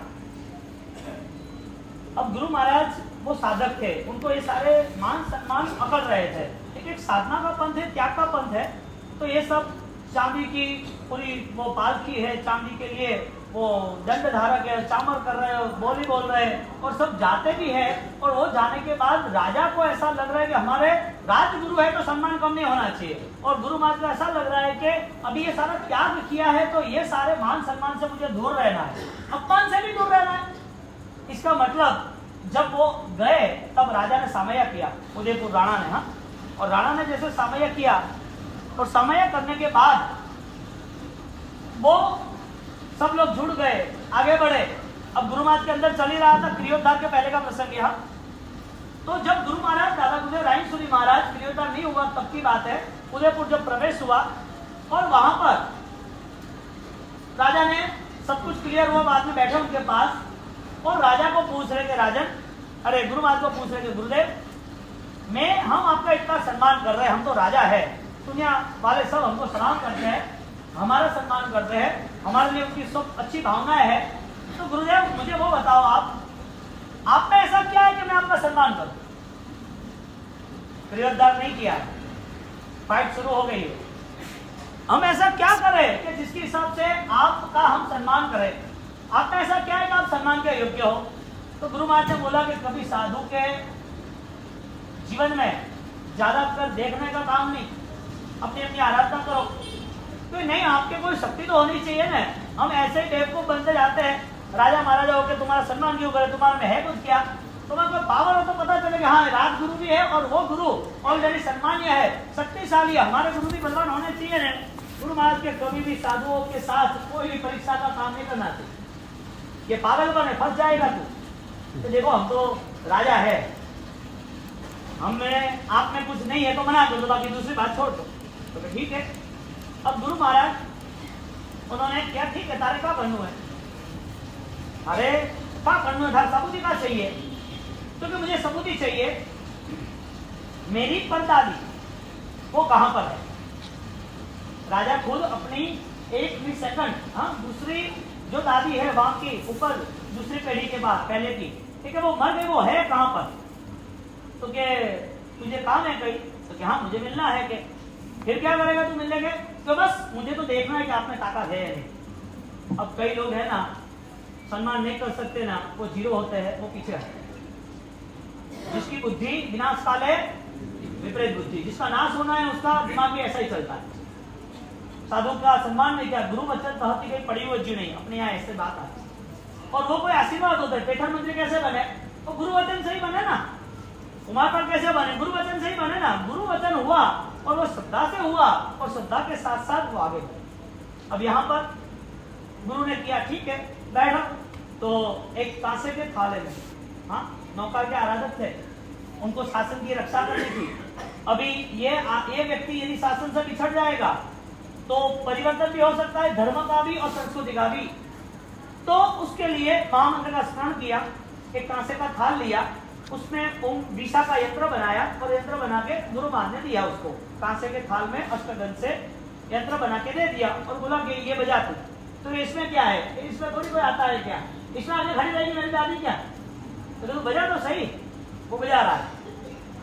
अब गुरु महाराज वो साधक थे, उनको ये सारे मान सम्मान अकड़ रहे थे। एक साधना का पंथ है, त्याग का पंथ है। तो ये सब चांदी की पूरी वो पालकी है, चांदी के लिए वो दंड धारक है, चामर कर रहे हो, बोली बोल रहे हैं और सब जाते भी है। और वो जाने के बाद राजा को ऐसा लग रहा है कि हमारे राजगुरु है तो सम्मान कम नहीं होना चाहिए। और गुरु महाराज को ऐसा लग रहा है कि अभी ये सारा त्याग किया है तो ये सारे मान सम्मान से मुझे दूर रहना है, अपमान से भी दूर रहना है। इसका मतलब जब वो गए तब राजा ने सामया किया, उदयपुर राणा ने। हाँ, और राणा ने जैसे सामया किया और सामया करने के बाद वो सब लोग जुड़ गए, आगे बढ़े। अब गुरु महाराज के अंदर चल ही रहा था क्रियोद्धार के पहले का प्रसंग यह। तो जब गुरु महाराज दादा गुजर राय सूरी महाराज क्रियोद्धार नहीं हुआ तब की बात है, उदयपुर जब प्रवेश हुआ और वहां पर राजा ने सब कुछ क्लियर हुआ, बाद में बैठे उनके पास और राजा को पूछ रहे थे राजन, अरे गुरु महाराज को पूछ रहे थे गुरुदेव मैं हम आपका इतना सम्मान कर रहे हैं, हम तो राजा है, दुनिया वाले सब हमको सलाम करते हैं, हमारा सम्मान करते हैं, हमारे लिए उनकी सब अच्छी भावनाएं है, तो गुरुदेव मुझे वो बताओ आप में ऐसा क्या है कि मैं आपका सम्मान करूं? क्रियोद्धार नहीं किया, फाइट शुरू हो गई है। हम ऐसा क्या करें कि जिसके हिसाब से आपका हम सम्मान करें? आपका ऐसा क्या है कि आप सम्मान के योग्य हो? तो गुरु महाराज ने बोला कि कभी साधु के जीवन में ज्यादातर देखने का काम नहीं, अपनी अपनी आराधना करो। तो नहीं, आपके कोई शक्ति तो होनी चाहिए ना। हम ऐसे ही बेवकूफ बनते जाते हैं, राजा महाराजा होकर तुम्हारा सम्मान क्यों करे, तुम्हारा में है कुछ क्या? तुम्हें कोई पावर हो तो पता चलेगा, हाँ राजगुरु भी है और वो गुरु ऑलरेडी सम्मान्य है, शक्तिशाली है, हमारे गुरु भी बलवान होने चाहिए ना। गुरु महाराज के कभी भी साधुओं के साथ कोई भी परीक्षा का काम नहीं करना चाहिए। ये पागलपन है, फंस जाएगा तू। तो देखो हम तो राजा है, हमें आप में कुछ नहीं है तो मना कर दो, बाकी दूसरी बात छोड़ दो। तो ठीक है। अब गुरु महाराज उन्होंने क्या, ठीक है तारे का बनू है, अरे क्या बनू है, सबूती का चाहिए, क्योंकि मुझे सबूती चाहिए मेरी परदादी वो कहां पर है। राजा खुद अपनी एक भी सेकंड, हाँ दूसरी जो दादी है वहां की ऊपर दूसरी पीढ़ी के बाद पहले की, ठीक है, वो मर गई, वो है कहां पर? तो क्या तुझे काम है कहीं? तो क्या हाँ मुझे मिलना है कि? फिर क्या करेगा तू मिलने के? तो बस मुझे तो देखना है कि आप में ताकत है या नहीं। अब कई लोग है ना सम्मान नहीं कर सकते ना, वो जीरो होते हैं, वो पीछे है। जिसकी बुद्धि विनाश काले विपरीत बुद्धि, जिसका नाश होना है उसका दिमाग भी ऐसा ही चलता है। साधु का सम्मान नहीं किया, गुरु वचन कहती गई पड़ी हुई जी नहीं, अपने यहाँ ऐसे बात आती। और वो कोई आशीर्वाद होता है। पेठर मंत्री कैसे बने? तो गुरु वचन से ही बने ना। कुमारपाल कैसे बने? गुरु वचन से ही बने ना। गुरु वचन हुआ और वो श्रद्धा से हुआ और श्रद्धा के साथ साथ वो आगे बढ़े। अब यहाँ पर गुरु ने किया, ठीक है बैठा, तो एक कांसे के थाले में, हाँ नौका के आराधक थे, उनको शासन की रक्षा करनी थी। अभी ये व्यक्ति यदि शासन से बिछड़ जाएगा तो परिवर्तन भी हो सकता है, धर्म का भी और संस्कृति का भी। तो उसके लिए महामंत्र का स्मरण किया, एक कांसे का थाल लिया, उसमें ओम दिशा का यंत्र बनाया और यंत्र बना के गुरु महाराज ने दिया उसको। कांसे के थाल में अष्टगंध से यंत्र बना के दे दिया और बोला कि ये बजा तू। तो इसमें क्या है? इसमें थोड़ी कोई आता है क्या? इसमें आगे खड़ी रहेगी मेरी दादी क्या? तो बजा तो सही, वो बजा रहा है।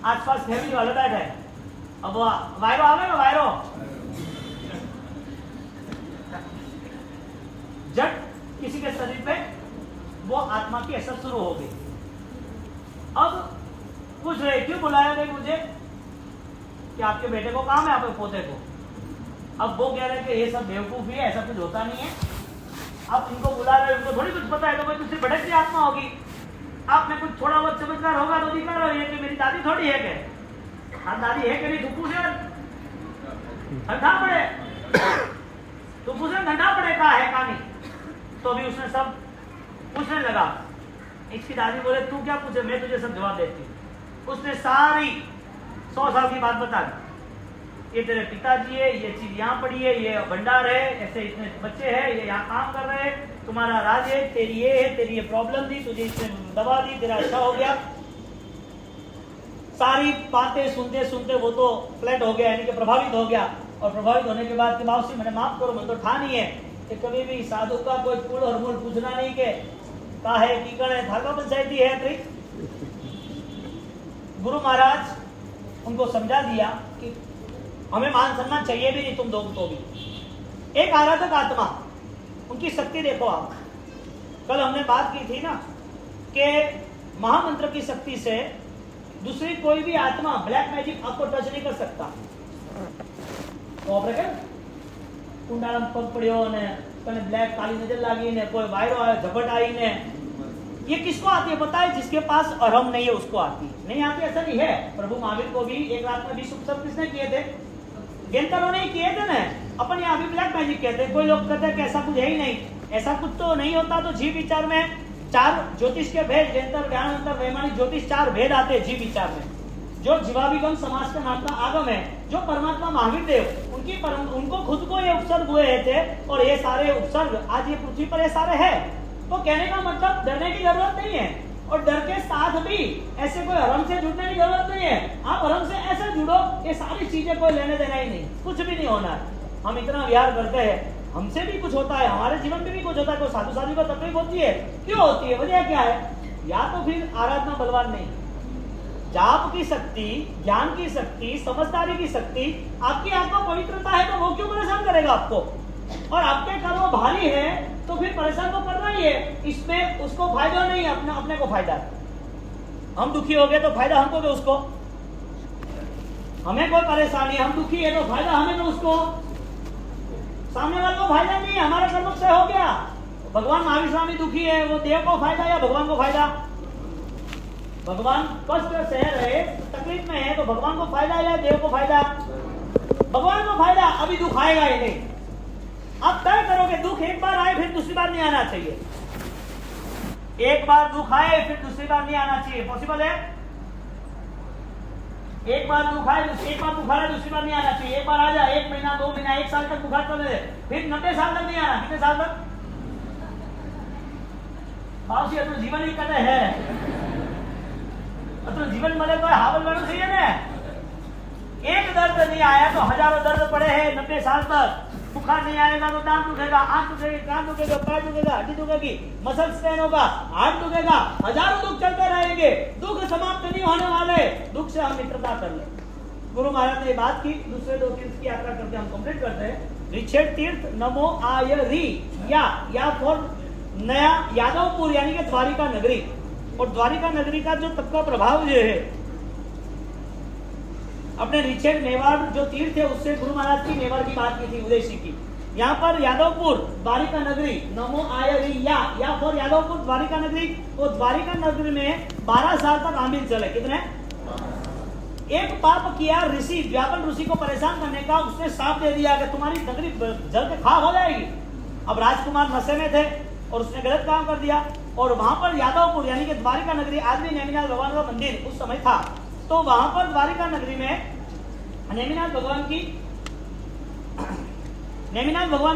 आसपास फैमिली वाले बैठे है। अब वायरो आवेगा, वायरो जट किसी के शरीर पे वो आत्मा की असर शुरू हो गई। अब पूछ रहे क्यों बुलाया गए मुझे, कि आपके बेटे को काम है, आपके पोते को। अब वो कह रहे कि ये सब बेवकूफी है, ऐसा कुछ होता नहीं है, आप इनको बुला रहे, उनको थोड़ी कुछ पता है, तो कोई दूसरी भटकती आत्मा होगी, आप में कुछ थोड़ा बहुत चमत्कार होगा तो दिखा रहे हो कि मेरी दादी थोड़ी है क्या? हाँ दादी है कि नहीं? तू पूछ ठंडा पड़े, तू पूछ ठंडा पड़े कहा है कहानी। तो अभी उसने सब पूछने लगा। इसकी दादी बोले तू क्या पूछे, मैं तुझे सब जवाब देती हूँ। उसने सारी 100 साल की बात बता दी, ये तेरे पिताजी है, ये चीज यहाँ पड़ी है, ये भंडार है, ऐसे इतने बच्चे हैं, ये यहाँ काम कर रहे हैं, तुम्हारा राज है, तेरी ये है, तेरी ये प्रॉब्लम थी, तुझे इसने दवा दी, तेरा अच्छा हो गया। सारी बातें सुनते सुनते वो तो फ्लैट हो गया, यानी कि प्रभावित हो गया। और प्रभावित होने के बाद बाबूजी मैंने माफ करो, मैं तो ठा नहीं है कि कभी भी साधु का कोई कुल और मूल पूछना नहीं के का है की करे, धागा पंचायती है ट्रिक। गुरु महाराज उनको समझा दिया कि हमें मान सम्मान चाहिए भी नहीं, तुम दो तो भी। एक आराधक आत्मा, उनकी शक्ति देखो आप। कल हमने बात की थी ना कि महामंत्र की शक्ति से दूसरी कोई भी आत्मा ब्लैक मैजिक आपको टच नहीं कर सकता। तो कुंडालम पग पड़ियो ने कने ब्लैक काली नजर लागी ने, कोई वायरो आयो झपट आई ने, ये किसको आती है पता है? जिसके पास अरहम नहीं है उसको आती है। नहीं आती ऐसा नहीं है। प्रभु महावीर को भी एक रात में 20 उपसर्ग किसने किए थे? गेंतरों ने किए थे ना, अपन यहाँ भी ब्लैक मैजिक कहते हैं। कोई लोग कहते हैं कि ऐसा कुछ है ही नहीं, ऐसा कुछ तो नहीं होता। तो जीव विचार में 4 ज्योतिष के भेद, गेंतर, ज्ञान, अंतर, वैमानिक, ज्योतिष 4 भेद आते हैं जीव विचार में। जो जीवाभिगम समाज के नाम का आगम है, जो परमात्मा महावीर देव उनको खुद को ये उपसर्ग हुए थे, और ये सारे उपसर्ग आज ये पृथ्वी पर ये सारे है। तो कहने का मतलब डरने की जरूरत नहीं है, और डर के साथ भी ऐसे कोई हरम से जुड़ने की जरूरत नहीं है। आप हरम से ऐसे जुड़ो, ये सारी चीजें कोई लेने देना ही नहीं, कुछ भी नहीं होना है। हम इतना विहार करते हैं, हमसे भी कुछ होता है, हमारे जीवन में भी कुछ होता है। कोई साधु साधु को तकलीफ होती है, क्यों होती है, वजह क्या है? या तो फिर आराधना बलवान नहीं, जाप की शक्ति, ज्ञान की शक्ति, समझदारी की शक्ति, आपकी आत्मा पवित्रता है, तो वो क्यों परेशान करेगा आपको? और आपके कर्म भारी है तो फिर परेशान तो करना ही है, इसमें उसको फायदा नहीं है, अपने को फायदा है। हम दुखी हो गए तो फायदा हमको दो उसको, हमें कोई परेशानी, हम दुखी है तो फायदा हमें दो उसको, सामने वाले को फायदा नहीं है, हमारा कर्म क्षय हो गया। भगवान महावीर स्वामी दुखी है, वो देव को फायदा या भगवान को फायदा? भगवान कष्ट सह रहे, तकलीफ में है, तो भगवान को फायदा या देव को फायदा? भगवान को फायदा। अभी दुख आएगा ही नहीं, अब तय करोगे दुख एक बार आए फिर दूसरी बार नहीं आना चाहिए। एक बार दुख आए फिर दूसरी बार नहीं आना चाहिए, पॉसिबल है? एक बार दुख आए, एक बार बुखार है, दूसरी बार नहीं आना चाहिए। एक बार आ जाए, 1 महीना 2 महीना 1 साल तक बुखार चले, फिर 90 साल तक नहीं आना। कितने साल तक? बाबू जी तो जीवन ही कटे है, तो जीवन मरे तो हावल बनना चाहिए ना। एक दर्द नहीं आया तो हजारों दर्द पड़े हैं 90 साल तक। बुखार नहीं आएगा तो दांत दुखेगा, आंख दुखेगी, कान दुखेगा, पैर दुखेगा, हड्डी दुखेगी, मसल स्ट्रेन होगा, हार्ट दुखेगा, हजारों दुख चलते रहेंगे, दुख समाप्त नहीं होने वाले। दुख से हम मित्रता कर ले। गुरु महाराज ने बात की, दूसरे 2 तीर्थ की यात्रा करके हम कंप्लीट करते हैं। ऋषेद तीर्थ, नमो आयरी, या फॉर नया यादवपुर यानी कि द्वारिका नगरी। और द्वारिका नगरी का जो तब का प्रभाव जो है, अपने ऋषेद मेवाड़ जो तीर्थ है उससे गुरु महाराज की मेवाड़ की बात की थी, उदयसी की। यहाँ पर यादवपुर द्वारिका नगरी, नमो आयरी, या फॉर यादवपुर द्वारिका नगरी। तो द्वारिका नगरी में 12 साल तक आमिल चले। कितने? एक पाप किया ऋषि, व्यापन ऋषि को परेशान करने का, उसने साफ दे दिया कि तुम्हारी नगरी जल के खाक हो जाएगी। अब राजकुमार नशे में थे और उसने गलत काम कर दिया, और वहां पर यादवपुर यानी कि द्वारिका नगरी, आज भी नेमिनाथ भगवान का मंदिर उस समय था। तो वहां पर द्वारिका नगरी में नेमिनाथ भगवान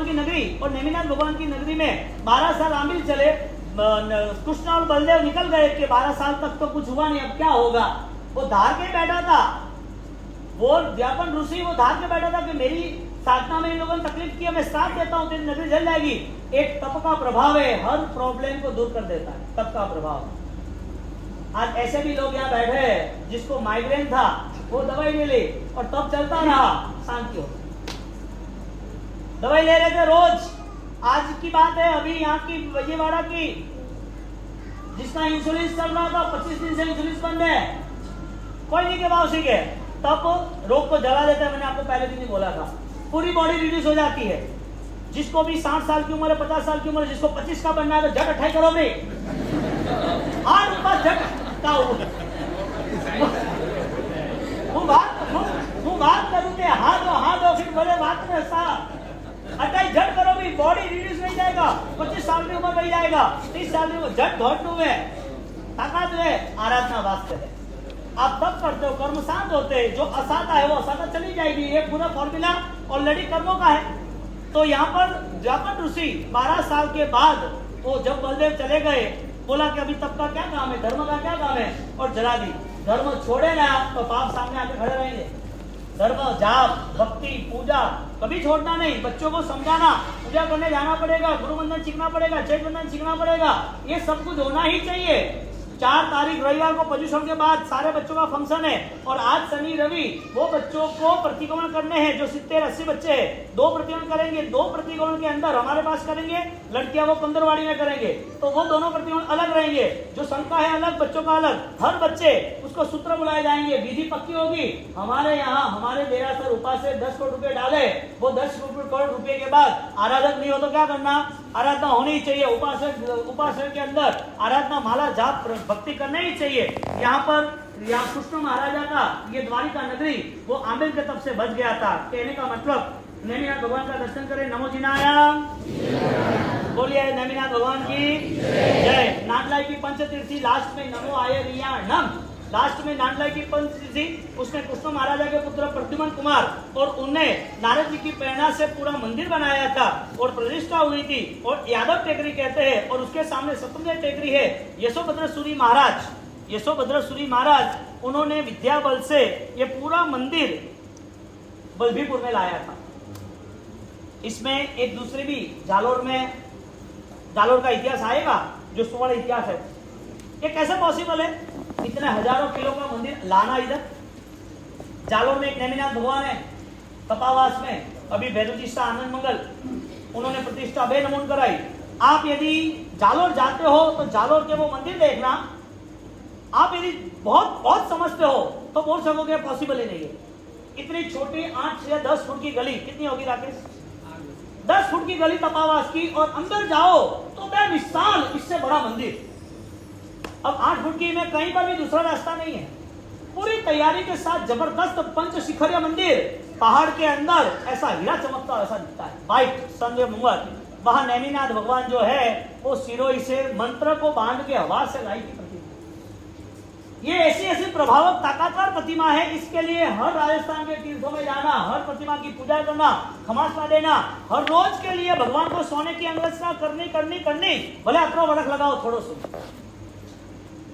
की नगरी, और नेमिनाथ भगवान की नगरी में 12 साल आमिल चले। कृष्ण और बलदेव निकल गए कि 12 साल तक तो कुछ हुआ नहीं, अब क्या होगा। वो धार के बैठा था, वो व्यापन ऋषि वो धार के बैठा था कि मेरी साधना में इन लोगों ने तकलीफ किया, मैं साथ देता हूं, तेरी नगरी जल जाएगी। एक तप का प्रभाव है, हर प्रॉब्लम को दूर कर देता है, तप का प्रभाव। आज ऐसे भी लोग यहाँ बैठे हैं जिसको माइग्रेन था, वो दवाई ले ली और तब चलता रहा, शांति हो। दवाई ले रहे थे रोज। आज की बात है, अभी यहाँ की विजयवाड़ा की, जिसका इंसुलिन चल रहा था 25 दिन से इंसुलिन बंद है, कोई नहीं के बावसी के, तब रोग को जला देता है। मैंने आपको पहले दिन ही बोला था, पूरी बॉडी रिड्यूस हो जाती है। जिसको भी 60 साल की उम्र है, 50 साल की उम्र है, जिसको 25 का बनना है तो झट 28 करो भाई, हाथ ऊपर झट का बात करूँगे, हाथ दो फिर बोले बात में सा 28 झट करो भी, बॉडी रिड्यूस नहीं जाएगा, 25 साल की उम्र नहीं जाएगा, 30 साल की उम्र झट धोट में ताकत है, आराधना वास्ते है। आप तब करते हो, कर्म शांत होते हैं, जो असाता है वो असाता चली जाएगी। ये पूरा फॉर्मूला ऑलरेडी कर्मों का है। तो यहाँ पर व्यापन ऋषि 12 साल के बाद वो जब बलदेव चले गए, बोला कि अभी तब का क्या काम है, धर्म का क्या काम है, और जला दी। धर्म छोड़े ना तो पाप सामने आके खड़े रहेंगे। धर्म, जाप, भक्ति, पूजा कभी छोड़ना नहीं। बच्चों को समझाना, पूजा करने जाना पड़ेगा, गुरु बंधन सीखना पड़ेगा, चैत बंधन सीखना पड़ेगा, ये सब कुछ होना ही चाहिए। 4 तारीख रविवार को प्रदूषण के बाद सारे बच्चों का फंक्शन है, और आज शनि रवि वो बच्चों को प्रतिक्रमण करने हैं। जो 70-80 बच्चे हैं, 2 प्रतिक्रमण करेंगे। 2 प्रतिक्रमण के अंदर हमारे पास करेंगे, लड़कियां वो कंदरवाड़ी में करेंगे, तो वो दोनों प्रतिक्रमण अलग रहेंगे। जो शंका है अलग, बच्चों का अलग। हर बच्चे उसको सूत्र बुलाए जाएंगे, विधि पक्की होगी। हमारे यहाँ हमारे देरासर उपासक 10 करोड़ रुपए डाले, वो 10 करोड़ रुपए के बाद आराधक नहीं हो तो क्या करना, आराधना होनी चाहिए। उपासक के अंदर आराधना, माला, जाप, भक्ति करना ही चाहिए। यहाँ पर यहाँ कृष्ण महाराजा का ये द्वारिका नगरी वो आमिर के तब से बच गया था। कहने का मतलब नेमिनाथ भगवान का दर्शन करें। नमो जिनायम, बोलिए नेमिनाथ भगवान की जय। नांदलाई की पंचतीर्थी लास्ट में नमो आयरियाणम, लास्ट में नांदलाई की पंचतीर्थी उसमें कृष्ण महाराजा के पुत्र प्रद्युम्न कुमार और उनने नारद जी की प्रेरणा से पूरा मंदिर बनाया था और प्रतिष्ठा हुई थी और यादव टेकरी कहते हैं। और उसके सामने सतुंजय टेकरी है। यशोभद्र सूरी महाराज, यशोभद्र सूरी महाराज उन्होंने विद्या बल से ये पूरा मंदिर बल्लभीपुर में लाया था। इसमें एक दूसरी भी जालोर में, जालोर का इतिहास आएगा जो सुवर्ण इतिहास है। ये कैसे पॉसिबल है इतने हजारों किलो का मंदिर लाना इधर? जालोर में एक नेमिनाथ भगवान है कपावास में, अभी भैरवजीष्ठा आनंद मंगल उन्होंने प्रतिष्ठा बे नमून कराई। आप यदि जालोर जाते हो तो जालोर के वो मंदिर देखना, आप यदि बहुत बहुत समझते हो तो बोल सकोगे पॉसिबल ही नहीं है। इतनी छोटी 8 या 10 फुट की गली, कितनी होगी राकेश? 10 फुट की गली तपावास की, और अंदर जाओ तो बेमिसाल इससे बड़ा मंदिर। अब 8 फुट की में कहीं पर भी दूसरा रास्ता नहीं है। पूरी तैयारी के साथ जबरदस्त पंच शिखरिया मंदिर पहाड़ के अंदर, ऐसा हीरा चमकता ऐसा दिखता है, वाइट संजय मुंगर। वहां नेमिनाथ भगवान जो है वो सिरोही से मंत्र को बांध के हवा से लाई की प्रतिमा। ये ऐसी ऐसी प्रभावक ताकतवर प्रतिमा है। इसके लिए हर राजस्थान के तीर्थों में जाना, हर प्रतिमा की पूजा करना, खमासना देना, हर रोज के लिए भगवान को सोने की अंगरचना करनी, भले अतरो वड़क लगाओ थोड़ो सो।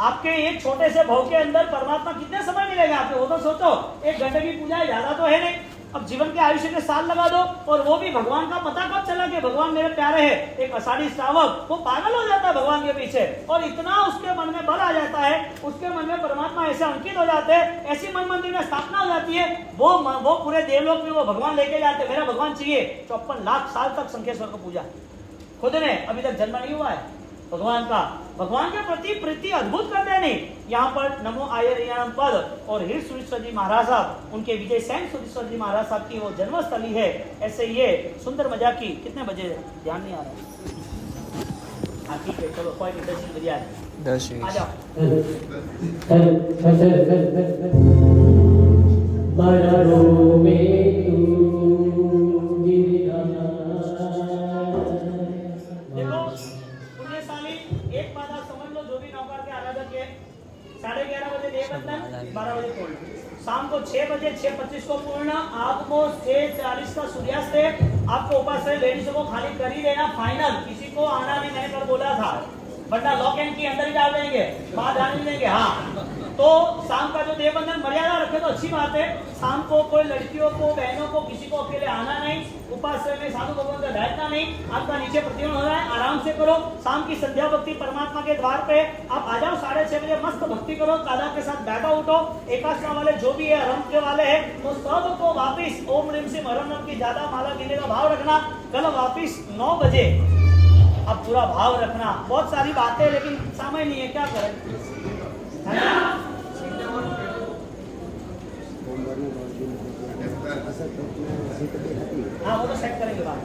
आपके एक छोटे से भाव के अंदर परमात्मा कितने समय मिलेगा आपको, वो तो सोचो। 1 घंटे की पूजा है, ज्यादा तो है नहीं। अब जीवन के आयुष्य के साल लगा दो, और वो भी भगवान का पता कब चला कि भगवान मेरे प्यारे हैं। एक अषाढ़ी श्रावक वो पागल हो जाता है भगवान के पीछे, और इतना उसके मन में बल आ जाता है, उसके मन में परमात्मा ऐसे अंकित हो जाते हैं, ऐसी मन मंदिर में स्थापना हो जाती है। वो पूरे देवलोक में वो भगवान लेके जाते, मेरा भगवान चाहिए। 54 लाख साल तक शंखेश्वर को पूजा, खुद ने अभी तक जन्म नहीं हुआ है भगवान का। भगवान के प्रति प्रीति अद्भुत कर देने। यहाँ पर नमो आयरियाणम पद और हीर सुरेश्वर जी महाराज साहब, उनके विजय सैन सुरेश्वर जी महाराज साहब की वो जन्मस्थली है। ऐसे ये सुंदर मजा की। कितने बजे ध्यान नहीं आ रहा है? हाँ ठीक है, चलो कोई नहीं, 10 बजे आ जाओ। एक बात आप समझ लो, जो भी नौकर के आराधक है 11:30 बजे देह बंधन, 12 बजे पूर्ण, शाम को 6 बजे 6:25 को पूर्ण, आपको 6:40 का सूर्यास्त है। आपको ऊपर से लेडीजों को खाली कर ही देना फाइनल, किसी को आना नहीं, मैंने कल बोला था, वरना लॉक एंड की अंदर ही डाल देंगे, बाहर जाने नहीं देंगे। हाँ, तो शाम का जो देह बंधन मर्यादा रखे तो अच्छी बात है। शाम को कोई लड़कियों को, बहनों को, किसी को अकेले आना नहीं, उपास्य में साधु भगवान का बैठना नहीं। आपका नीचे प्रतिबंध हो रहा है, आराम से करो। शाम की संध्या भक्ति परमात्मा के द्वार पे आप आ जाओ, 6:30 बजे मस्त भक्ति करो, दादा के साथ बैठो, उठो। एकादशा वाले जो भी है, रम के वाले हैं, तो सबको वापिस ओम ह्रीम सिंह हरम नम की ज्यादा माला गिनने का भाव रखना। कल वापिस 9 बजे अब पूरा भाव रखना। बहुत सारी बातें, लेकिन समय नहीं है, क्या करें। हाँ वो तो सेट करेंगे बात।